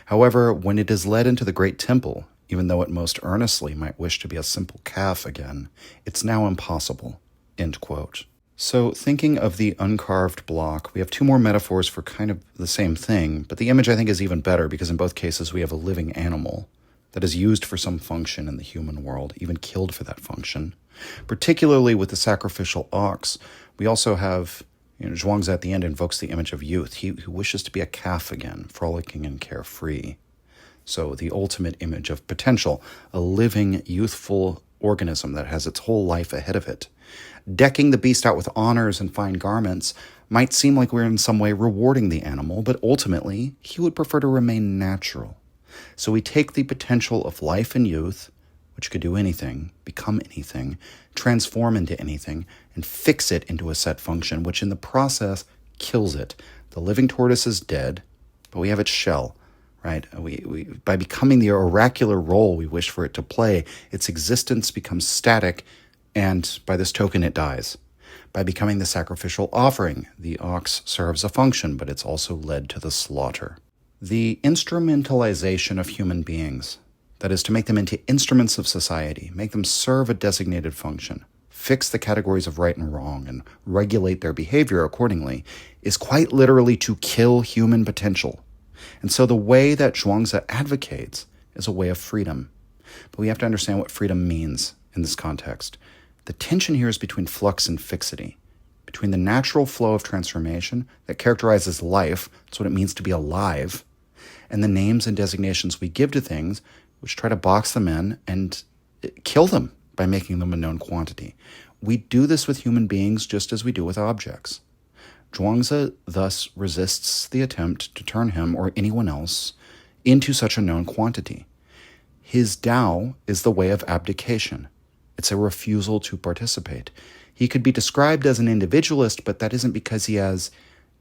However, when it is led into the great temple, even though it most earnestly might wish to be a simple calf again, it's now impossible. End quote. So thinking of the uncarved block, we have 2 more metaphors for kind of the same thing, but the image I think is even better because in both cases we have a living animal that is used for some function in the human world, even killed for that function. Particularly with the sacrificial ox, we also have, Zhuangzi at the end invokes the image of youth. He wishes to be a calf again, frolicking and carefree. So the ultimate image of potential, a living, youthful organism that has its whole life ahead of it. Decking the beast out with honors and fine garments might seem like we're in some way rewarding the animal, but ultimately, he would prefer to remain natural. So we take the potential of life and youth, which could do anything, become anything, transform into anything, and fix it into a set function, which in the process kills it. The living tortoise is dead, but we have its shell, right? We by becoming the oracular role we wish for it to play, its existence becomes static, and by this token it dies. By becoming the sacrificial offering, the ox serves a function, but it's also led to the slaughter. The instrumentalization of human beings, that is to make them into instruments of society, make them serve a designated function, fix the categories of right and wrong, and regulate their behavior accordingly, is quite literally to kill human potential. And so the way that Zhuangzi advocates is a way of freedom. But we have to understand what freedom means in this context. The tension here is between flux and fixity, between the natural flow of transformation that characterizes life, that's what it means to be alive, and the names and designations we give to things, which try to box them in and kill them by making them a known quantity. We do this with human beings just as we do with objects. Zhuangzi thus resists the attempt to turn him or anyone else into such a known quantity. His Tao is the way of abdication. It's a refusal to participate. He could be described as an individualist, but that isn't because he has,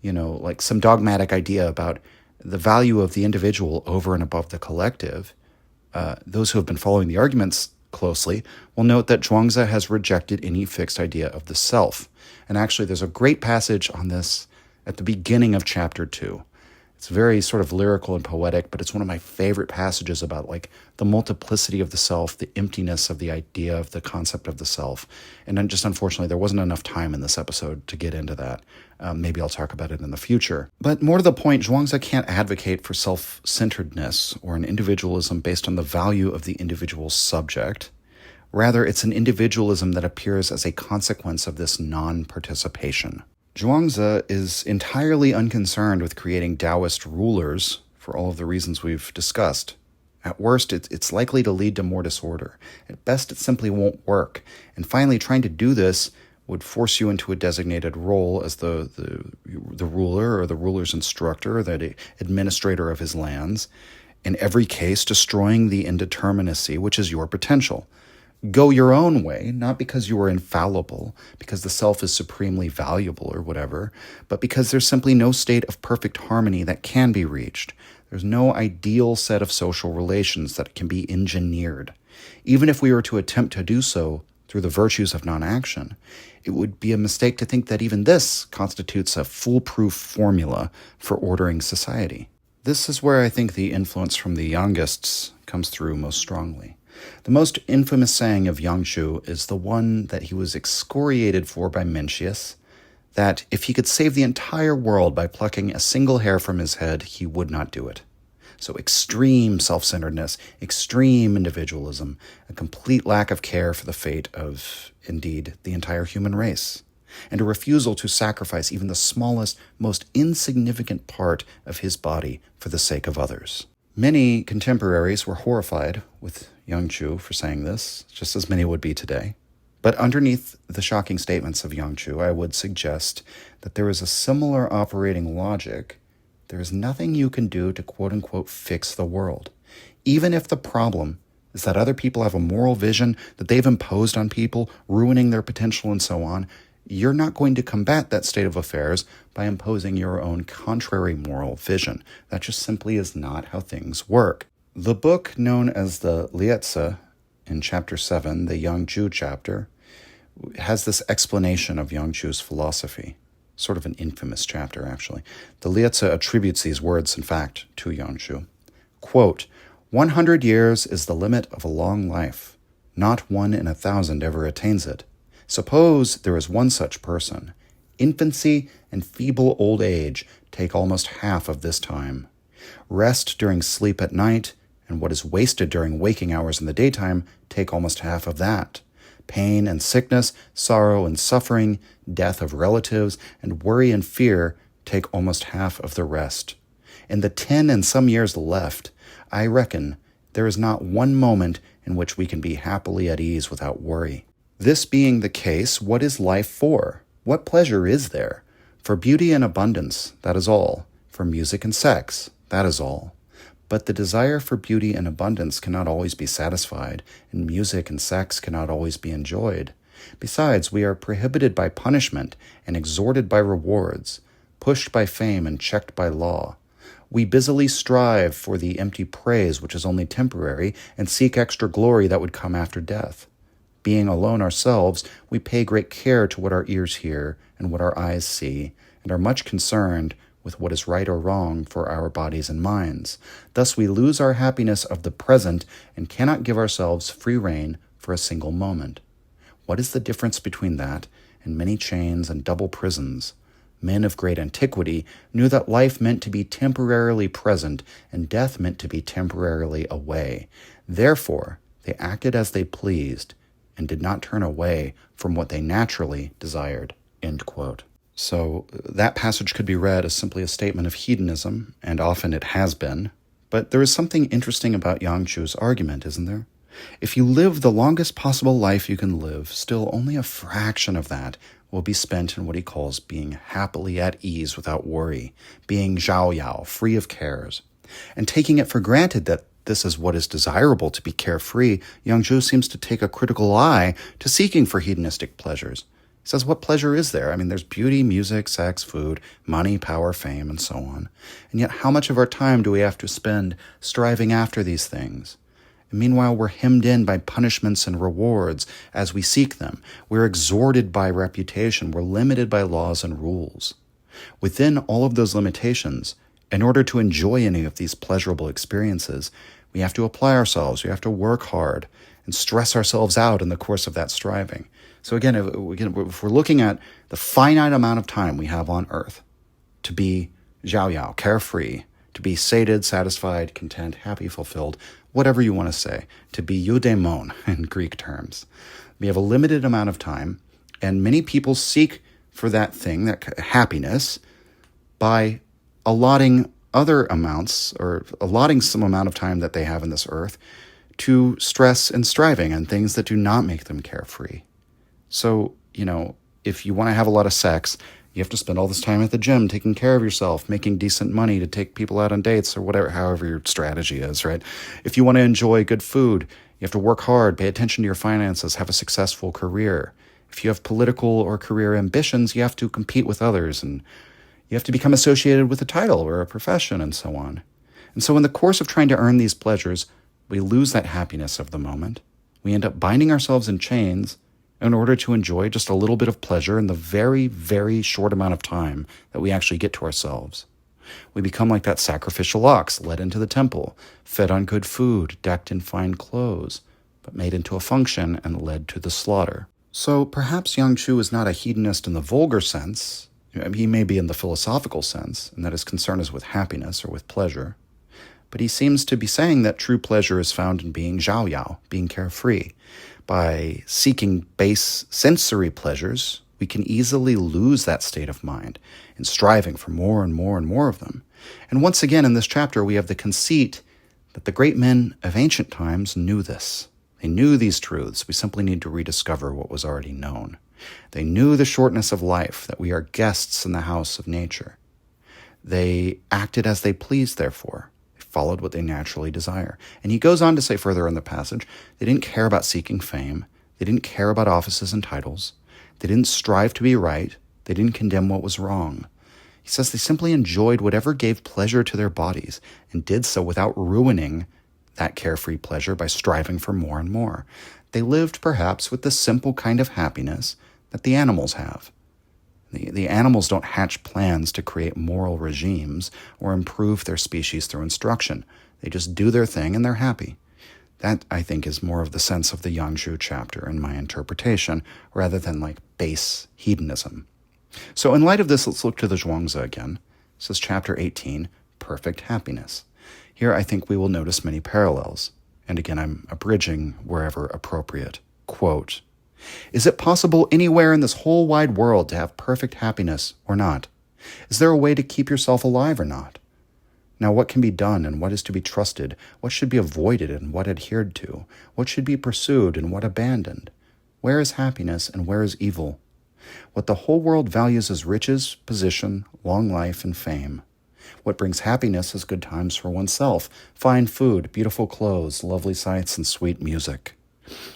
like some dogmatic idea about the value of the individual over and above the collective. Those who have been following the arguments closely will note that Zhuangzi has rejected any fixed idea of the self. And actually, there's a great passage on this at the beginning of chapter 2. It's very sort of lyrical and poetic, but it's one of my favorite passages about like the multiplicity of the self, the emptiness of the idea of the concept of the self. And then just unfortunately, there wasn't enough time in this episode to get into that. Maybe I'll talk about it in the future. But more to the point, Zhuangzi can't advocate for self-centeredness or an individualism based on the value of the individual subject. Rather, it's an individualism that appears as a consequence of this non-participation. Zhuangzi is entirely unconcerned with creating Daoist rulers for all of the reasons we've discussed. At worst, it's likely to lead to more disorder. At best, it simply won't work. And finally, trying to do this would force you into a designated role as the ruler or the ruler's instructor, the administrator of his lands, in every case destroying the indeterminacy, which is your potential. Go your own way, not because you are infallible, because the self is supremely valuable or whatever, but because there's simply no state of perfect harmony that can be reached. There's no ideal set of social relations that can be engineered. Even if we were to attempt to do so through the virtues of non-action, it would be a mistake to think that even this constitutes a foolproof formula for ordering society. This is where I think the influence from the Yangists comes through most strongly. The most infamous saying of Yangshu is the one that he was excoriated for by Mencius, that if he could save the entire world by plucking a single hair from his head, he would not do it. So extreme self-centeredness, extreme individualism, a complete lack of care for the fate of, indeed, the entire human race, and a refusal to sacrifice even the smallest, most insignificant part of his body for the sake of others. Many contemporaries were horrified with Yangshu for saying this, just as many would be today. But underneath the shocking statements of Yangshu, I would suggest that there is a similar operating logic. There is nothing you can do to quote-unquote fix the world. Even if the problem is that other people have a moral vision that they've imposed on people, ruining their potential and so on, you're not going to combat that state of affairs by imposing your own contrary moral vision. That just simply is not how things work. The book known as the Liezi in chapter 7, the Yangshu chapter, has this explanation of Yangshu's philosophy. Sort of an infamous chapter, actually. The Liezi attributes these words, in fact, to Yangshu. Quote, 100 years is the limit of a long life. Not 1 in 1,000 ever attains it. Suppose there is one such person. Infancy and feeble old age take almost half of this time. Rest during sleep at night, and what is wasted during waking hours in the daytime, take almost half of that. Pain and sickness, sorrow and suffering, death of relatives, and worry and fear take almost half of the rest. In the 10 and some years left, I reckon there is not one moment in which we can be happily at ease without worry. This being the case, what is life for? What pleasure is there? For beauty and abundance, that is all. For music and sex, that is all. But the desire for beauty and abundance cannot always be satisfied, and music and sex cannot always be enjoyed. Besides, we are prohibited by punishment and exhorted by rewards, pushed by fame and checked by law. We busily strive for the empty praise which is only temporary, and seek extra glory that would come after death. Being alone ourselves, we pay great care to what our ears hear and what our eyes see, and are much concerned with what is right or wrong for our bodies and minds. Thus we lose our happiness of the present and cannot give ourselves free rein for a single moment. What is the difference between that and many chains and double prisons? Men of great antiquity knew that life meant to be temporarily present and death meant to be temporarily away. Therefore, they acted as they pleased and did not turn away from what they naturally desired. End quote. So that passage could be read as simply a statement of hedonism, and often it has been. But there is something interesting about Yang Chu's argument, isn't there? If you live the longest possible life you can live, still only a fraction of that will be spent in what he calls being happily at ease without worry, being xiaoyaoyou, free of cares. And taking it for granted that this is what is desirable to be carefree, Yang Chu seems to take a critical eye to seeking for hedonistic pleasures. He says, what pleasure is there? I mean, there's beauty, music, sex, food, money, power, fame, and so on. And yet, how much of our time do we have to spend striving after these things? And meanwhile, we're hemmed in by punishments and rewards as we seek them. We're exhorted by reputation. We're limited by laws and rules. Within all of those limitations, in order to enjoy any of these pleasurable experiences, we have to apply ourselves. We have to work hard and stress ourselves out in the course of that striving. So again, if we're looking at the finite amount of time we have on earth to be xiaoyaoyou, carefree, to be sated, satisfied, content, happy, fulfilled, whatever you want to say, to be eudaimon in Greek terms. We have a limited amount of time, and many people seek for that thing, that happiness, by allotting other amounts or allotting some amount of time that they have in this earth to stress and striving and things that do not make them carefree. So, if you want to have a lot of sex, you have to spend all this time at the gym taking care of yourself, making decent money to take people out on dates or whatever, however your strategy is, right? If you want to enjoy good food, you have to work hard, pay attention to your finances, have a successful career. If you have political or career ambitions, you have to compete with others, and you have to become associated with a title or a profession and so on. And so in the course of trying to earn these pleasures, we lose that happiness of the moment. We end up binding ourselves in chains in order to enjoy just a little bit of pleasure in the very, very short amount of time that we actually get to ourselves. We become like that sacrificial ox led into the temple, fed on good food, decked in fine clothes, but made into a function and led to the slaughter. So perhaps Yang Chu is not a hedonist in the vulgar sense. He may be in the philosophical sense, and that his concern is with happiness or with pleasure. But he seems to be saying that true pleasure is found in being xiaoyaoyou, being carefree. By seeking base sensory pleasures, we can easily lose that state of mind in striving for more and more and more of them. And once again in this chapter, we have the conceit that the great men of ancient times knew this. They knew these truths. We simply need to rediscover what was already known. They knew the shortness of life, that we are guests in the house of nature. They acted as they pleased, therefore. Followed what they naturally desire. And he goes on to say further in the passage, they didn't care about seeking fame. They didn't care about offices and titles. They didn't strive to be right. They didn't condemn what was wrong. He says they simply enjoyed whatever gave pleasure to their bodies and did so without ruining that carefree pleasure by striving for more and more. They lived perhaps with the simple kind of happiness that the animals have. The animals don't hatch plans to create moral regimes or improve their species through instruction. They just do their thing and they're happy. That, I think, is more of the sense of the Yang Chu chapter in my interpretation, rather than like base hedonism. So in light of this, let's look to the Zhuangzi again. This is chapter 18, Perfect Happiness. Here I think we will notice many parallels. And again, I'm abridging wherever appropriate. Quote, "Is it possible anywhere in this whole wide world to have perfect happiness or not? Is there a way to keep yourself alive or not? Now what can be done and what is to be trusted? What should be avoided and what adhered to? What should be pursued and what abandoned? Where is happiness and where is evil? What the whole world values is riches, position, long life, and fame. What brings happiness is good times for oneself, fine food, beautiful clothes, lovely sights, and sweet music.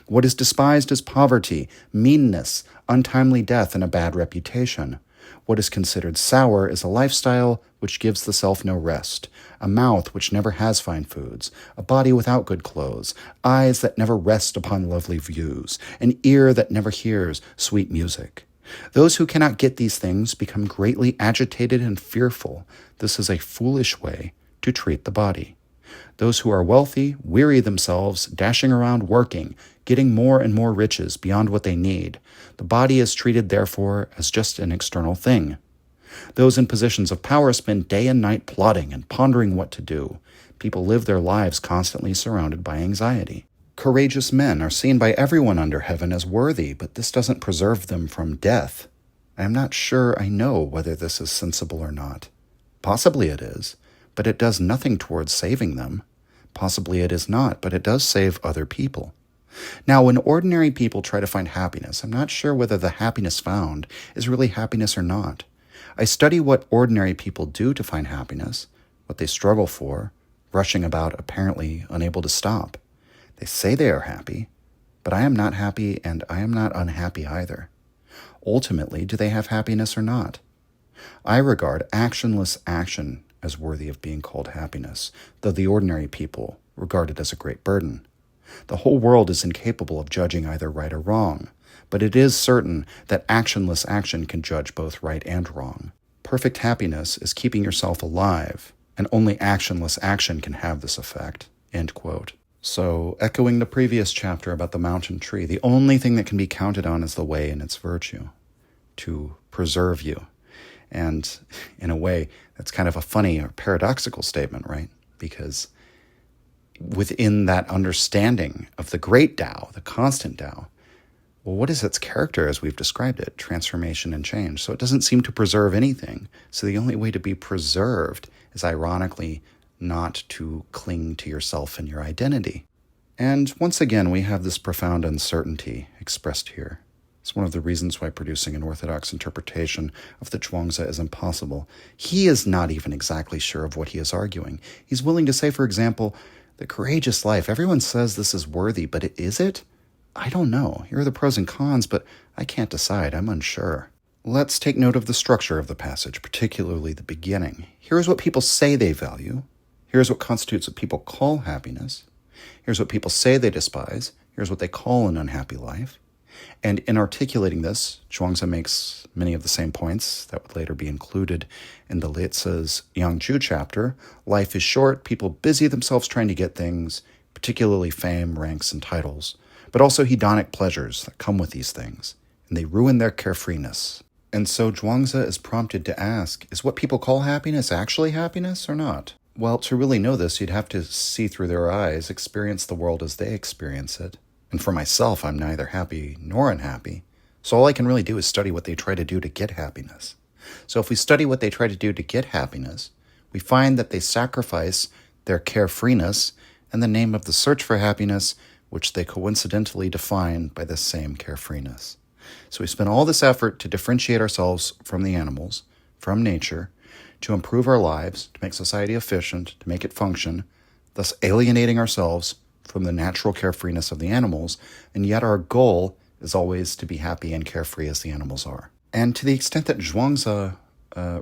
What is despised is poverty, meanness, untimely death, and a bad reputation. What is considered sour is a lifestyle which gives the self no rest, a mouth which never has fine foods, a body without good clothes, eyes that never rest upon lovely views, an ear that never hears sweet music. Those who cannot get these things become greatly agitated and fearful. This is a foolish way to treat the body. Those who are wealthy weary themselves, dashing around working, getting more and more riches beyond what they need. The body is treated, therefore, as just an external thing. Those in positions of power spend day and night plotting and pondering what to do. People live their lives constantly surrounded by anxiety. Courageous men are seen by everyone under heaven as worthy, but this doesn't preserve them from death. I am not sure I know whether this is sensible or not. Possibly it is, but it does nothing towards saving them. Possibly it is not, but it does save other people. Now, when ordinary people try to find happiness, I'm not sure whether the happiness found is really happiness or not. I study what ordinary people do to find happiness, what they struggle for, rushing about apparently unable to stop. They say they are happy, but I am not happy and I am not unhappy either. Ultimately, do they have happiness or not? I regard actionless action as worthy of being called happiness, though the ordinary people regard it as a great burden. The whole world is incapable of judging either right or wrong, but it is certain that actionless action can judge both right and wrong. Perfect happiness is keeping yourself alive, and only actionless action can have this effect." End quote. So, echoing the previous chapter about the mountain tree, the only thing that can be counted on is the way and its virtue, to preserve you. And in a way, that's kind of a funny or paradoxical statement, right? Because within that understanding of the great Tao, the constant Tao, well, what is its character as we've described it? Transformation and change. So it doesn't seem to preserve anything. So the only way to be preserved is ironically not to cling to yourself and your identity. And once again, we have this profound uncertainty expressed here. It's one of the reasons why producing an orthodox interpretation of the Zhuangzi is impossible. He is not even exactly sure of what he is arguing. He's willing to say, for example, the courageous life. Everyone says this is worthy, but is it? I don't know. Here are the pros and cons, but I can't decide. I'm unsure. Let's take note of the structure of the passage, particularly the beginning. Here's what people say they value. Here's what constitutes what people call happiness. Here's what people say they despise. Here's what they call an unhappy life. And in articulating this, Zhuangzi makes many of the same points that would later be included in the Lietze's Yangzhu chapter. Life is short, people busy themselves trying to get things, particularly fame, ranks, and titles, but also hedonic pleasures that come with these things, and they ruin their carefreeness. And so Zhuangzi is prompted to ask, is what people call happiness actually happiness or not? Well, to really know this, you'd have to see through their eyes, experience the world as they experience it. And for myself, I'm neither happy nor unhappy. So all I can really do is study what they try to do to get happiness. So if we study what they try to do to get happiness, we find that they sacrifice their carefreeness in the name of the search for happiness, which they coincidentally define by this same carefreeness. So we spend all this effort to differentiate ourselves from the animals, from nature, to improve our lives, to make society efficient, to make it function, thus alienating ourselves from the natural carefreeness of the animals, and yet our goal is always to be happy and carefree as the animals are. And to the extent that Zhuangzi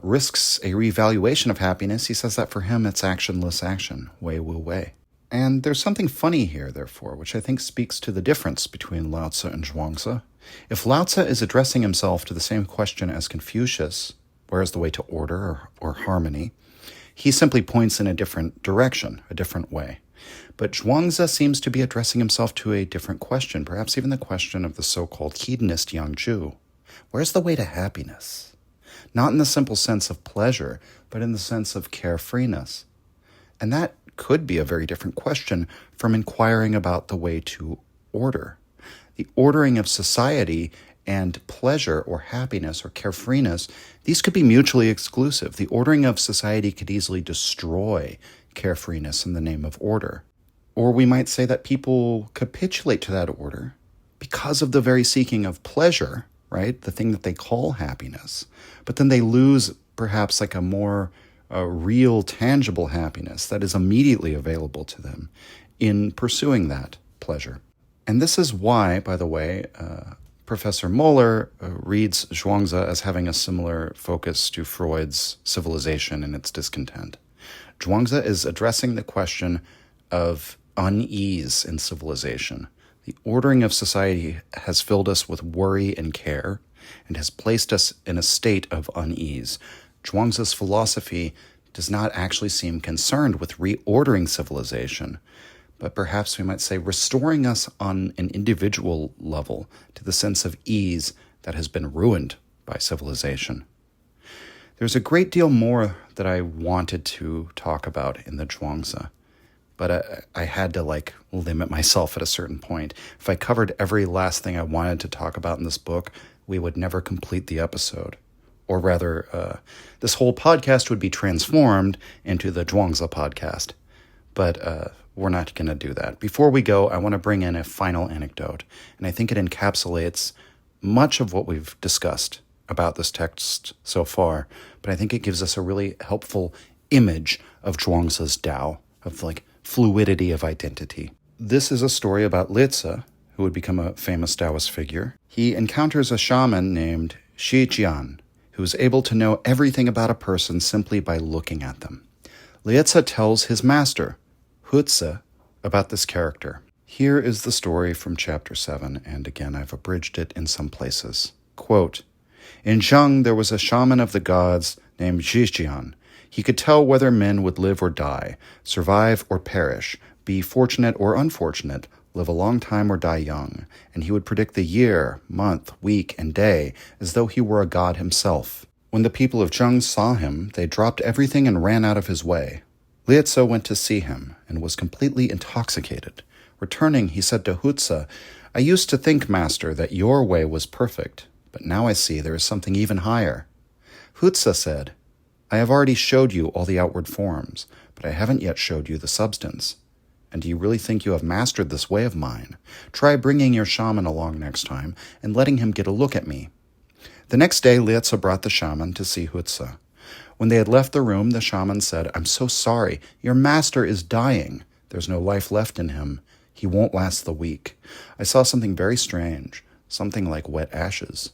risks a reevaluation of happiness, he says that for him it's actionless action, wei wu wei. And there's something funny here, therefore, which I think speaks to the difference between Lao Tzu and Zhuangzi. If Lao Tzu is addressing himself to the same question as Confucius, where is the way to order or harmony, he simply points in a different direction, a different way. But Zhuangzi seems to be addressing himself to a different question, perhaps even the question of the so-called hedonist Yangzhu. Where's the way to happiness? Not in the simple sense of pleasure, but in the sense of carefreeness. And that could be a very different question from inquiring about the way to order. The ordering of society and pleasure or happiness or carefreeness, these could be mutually exclusive. The ordering of society could easily destroy carefreeness in the name of order. Or we might say that people capitulate to that order because of the very seeking of pleasure, right? The thing that they call happiness. But then they lose perhaps like a more real, tangible happiness that is immediately available to them in pursuing that pleasure. And this is why, by the way, Professor Moeller reads Zhuangzi as having a similar focus to Freud's civilization and its discontent. Zhuangzi is addressing the question of unease in civilization. The ordering of society has filled us with worry and care and has placed us in a state of unease. Zhuangzi's philosophy does not actually seem concerned with reordering civilization, but perhaps we might say restoring us on an individual level to the sense of ease that has been ruined by civilization. There's a great deal more that I wanted to talk about in the Zhuangzi, but I had to limit myself at a certain point. If I covered every last thing I wanted to talk about in this book, we would never complete the episode. Or rather, this whole podcast would be transformed into the Zhuangzi podcast. But we're not going to do that. Before we go, I want to bring in a final anecdote, and I think it encapsulates much of what we've discussed about this text so far, but I think it gives us a really helpful image of Zhuangzi's Tao, of like fluidity of identity. This is a story about Lizi, who would become a famous Daoist figure. He encounters a shaman named Xiaoyaoyou, who is able to know everything about a person simply by looking at them. Lizi tells his master, Huzi, about this character. Here is the story from chapter 7, and again I've abridged it in some places. Quote, in Shang there was a shaman of the gods named Ziporyn. He could tell whether men would live or die, survive or perish, be fortunate or unfortunate, live a long time or die young, and he would predict the year, month, week, and day as though he were a god himself. When the people of Shang saw him, they dropped everything and ran out of his way. Lizi went to see him and was completely intoxicated. Returning, he said to Huzi, I used to think, master, that your way was perfect, but now I see there is something even higher. Huzi said, I have already showed you all the outward forms, but I haven't yet showed you the substance. And do you really think you have mastered this way of mine? Try bringing your shaman along next time and letting him get a look at me. The next day, Lizi brought the shaman to see Huzi. When they had left the room, the shaman said, I'm so sorry. Your master is dying. There's no life left in him. He won't last the week. I saw something very strange, something like wet ashes.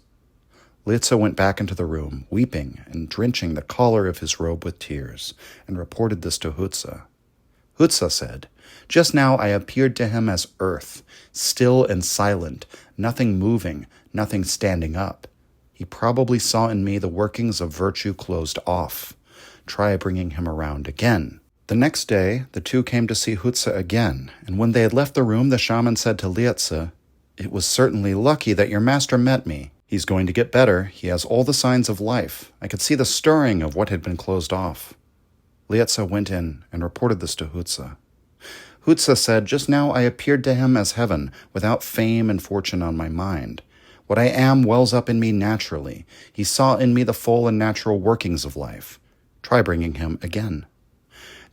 Lizi went back into the room, weeping and drenching the collar of his robe with tears, and reported this to Huzi. Huzi said, just now I appeared to him as earth, still and silent, nothing moving, nothing standing up. He probably saw in me the workings of virtue closed off. Try bringing him around again. The next day, the two came to see Huzi again, and when they had left the room, the shaman said to Lizi, it was certainly lucky that your master met me. He's going to get better. He has all the signs of life. I could see the stirring of what had been closed off. Lizi went in and reported this to Huzi. Huzi said, just now I appeared to him as heaven, without fame and fortune on my mind. What I am wells up in me naturally. He saw in me the full and natural workings of life. Try bringing him again.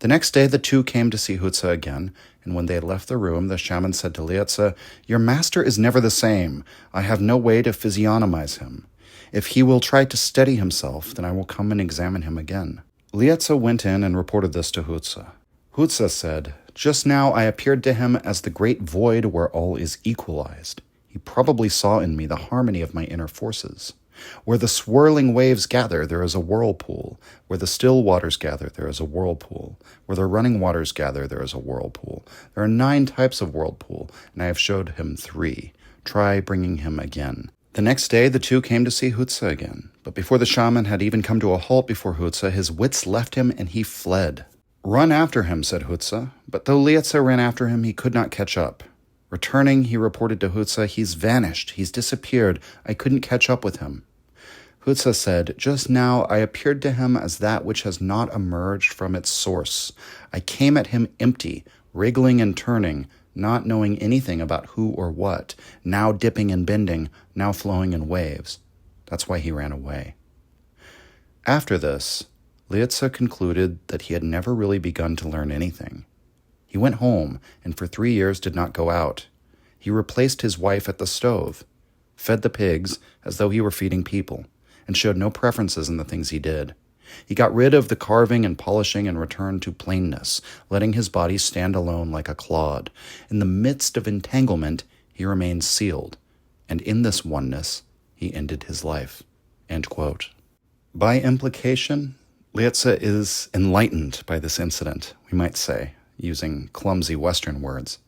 The next day the two came to see Huzi again, and when they had left the room, the shaman said to Lizi, your master is never the same. I have no way to physiognomize him. If he will try to steady himself, then I will come and examine him again. Lizi went in and reported this to Huzi. Huzi said, just now I appeared to him as the great void where all is equalized. He probably saw in me the harmony of my inner forces. Where the swirling waves gather, there is a whirlpool. Where the still waters gather, there is a whirlpool. Where the running waters gather, there is a whirlpool. There are 9 types of whirlpool, and I have showed him 3. Try bringing him again. The next day, the two came to see Huzi again. But before the shaman had even come to a halt before Huzi, his wits left him and he fled. Run after him, said Huzi, but though Lizi ran after him, he could not catch up. Returning, he reported to Huzi, he's vanished, he's disappeared, I couldn't catch up with him. Huzi said, just now I appeared to him as that which has not emerged from its source. I came at him empty, wriggling and turning, not knowing anything about who or what, now dipping and bending, now flowing in waves. That's why he ran away. After this, Lizi concluded that he had never really begun to learn anything. He went home, and for 3 years did not go out. He replaced his wife at the stove, fed the pigs as though he were feeding people, and showed no preferences in the things he did. He got rid of the carving and polishing and returned to plainness, letting his body stand alone like a clod. In the midst of entanglement, he remained sealed, and in this oneness, he ended his life. End quote. By implication, Lizi is enlightened by this incident, we might say, using clumsy Western words.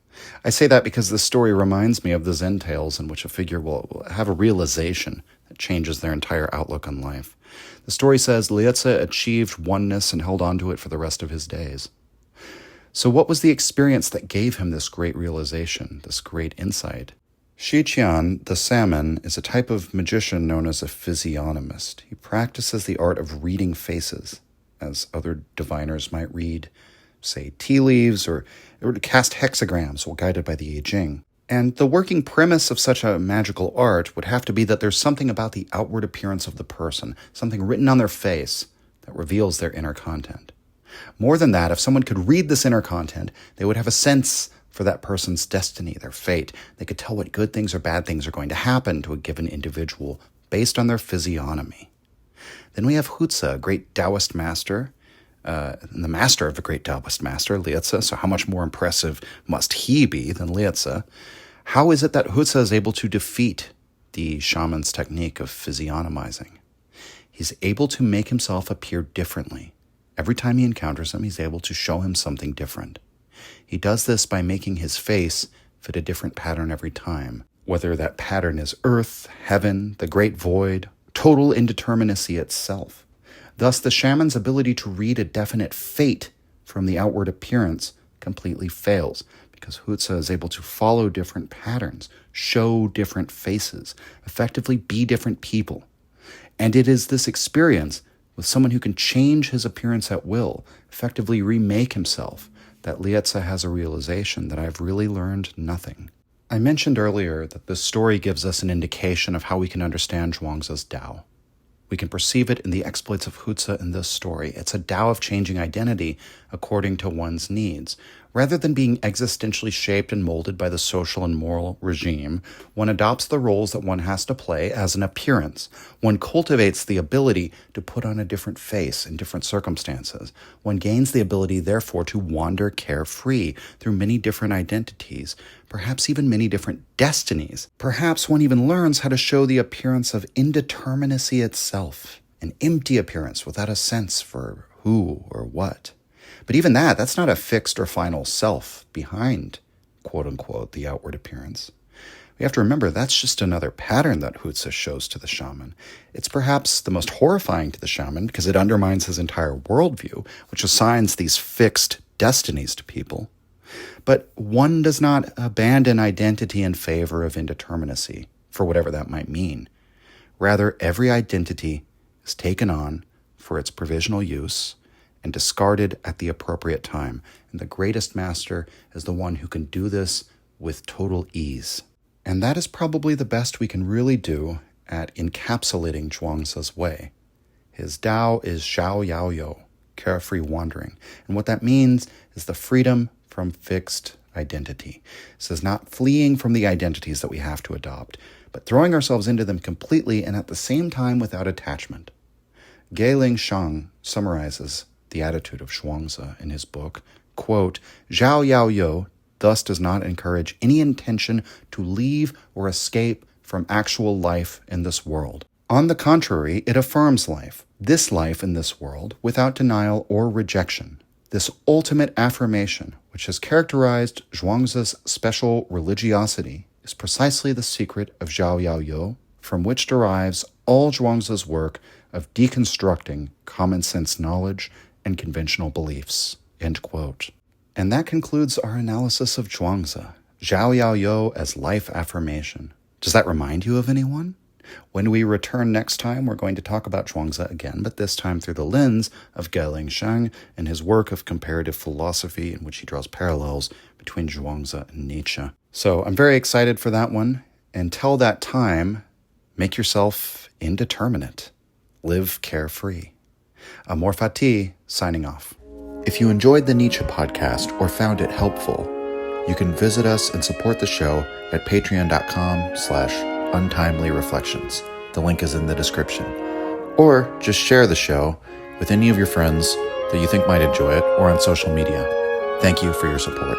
I say that because this story reminds me of the Zen tales in which a figure will have a realization that changes their entire outlook on life. The story says Lizi achieved oneness and held on to it for the rest of his days. So what was the experience that gave him this great realization, this great insight? Xiaoyaoyou, the salmon, is a type of magician known as a physiognomist. He practices the art of reading faces, as other diviners might read, say, tea leaves or cast hexagrams while guided by the I Ching. And the working premise of such a magical art would have to be that there's something about the outward appearance of the person, something written on their face, that reveals their inner content. More than that, if someone could read this inner content, they would have a sense for that person's destiny, their fate. They could tell what good things or bad things are going to happen to a given individual based on their physiognomy. Then we have Huzi, a great Daoist master, the master of a great Daoist master, Liezi. So how much more impressive must he be than Liezi? How is it that Huzi is able to defeat the shaman's technique of physiognomizing? He's able to make himself appear differently. Every time he encounters him, he's able to show him something different. He does this by making his face fit a different pattern every time, whether that pattern is earth, heaven, the great void, total indeterminacy itself. Thus, the shaman's ability to read a definite fate from the outward appearance completely fails, because Huzi is able to follow different patterns, show different faces, effectively be different people. And it is this experience with someone who can change his appearance at will, effectively remake himself, that Liezi has a realization that I've really learned nothing. I mentioned earlier that this story gives us an indication of how we can understand Zhuangzi's Tao. We can perceive it in the exploits of Huzi in this story. It's a Tao of changing identity according to one's needs. Rather than being existentially shaped and molded by the social and moral regime, one adopts the roles that one has to play as an appearance. One cultivates the ability to put on a different face in different circumstances. One gains the ability, therefore, to wander carefree through many different identities, perhaps even many different destinies. Perhaps one even learns how to show the appearance of indeterminacy itself, an empty appearance without a sense for who or what. But even that's not a fixed or final self behind, quote-unquote, the outward appearance. We have to remember that's just another pattern that Huzi shows to the shaman. It's perhaps the most horrifying to the shaman because it undermines his entire worldview, which assigns these fixed destinies to people. But one does not abandon identity in favor of indeterminacy, for whatever that might mean. Rather, every identity is taken on for its provisional use and discarded at the appropriate time. And the greatest master is the one who can do this with total ease. And that is probably the best we can really do at encapsulating Zhuangzi's way. His Tao is xiaoyaoyou, carefree wandering. And what that means is the freedom from fixed identity. This is not fleeing from the identities that we have to adopt, but throwing ourselves into them completely and at the same time without attachment. Shang summarizes the attitude of Zhuangzi in his book, quote, "Xiaoyaoyou thus does not encourage any intention to leave or escape from actual life in this world. On the contrary, it affirms life, this life in this world, without denial or rejection. This ultimate affirmation, which has characterized Zhuangzi's special religiosity, is precisely the secret of xiaoyaoyou, from which derives all Zhuangzi's work of deconstructing common sense knowledge and conventional beliefs." End quote. And that concludes our analysis of Zhuangzi, xiaoyaoyou as life affirmation. Does that remind you of anyone? When we return next time, we're going to talk about Zhuangzi again, but this time through the lens of Shang and his work of comparative philosophy, in which he draws parallels between Zhuangzi and Nietzsche. So I'm very excited for that one. Until that time, make yourself indeterminate. Live carefree. Amor Fati, signing off. If you enjoyed the Nietzsche podcast or found it helpful, you can visit us and support the show at patreon.com/untimely-reflections. The link is in the description. Or just share the show with any of your friends that you think might enjoy it or on social media. Thank you for your support.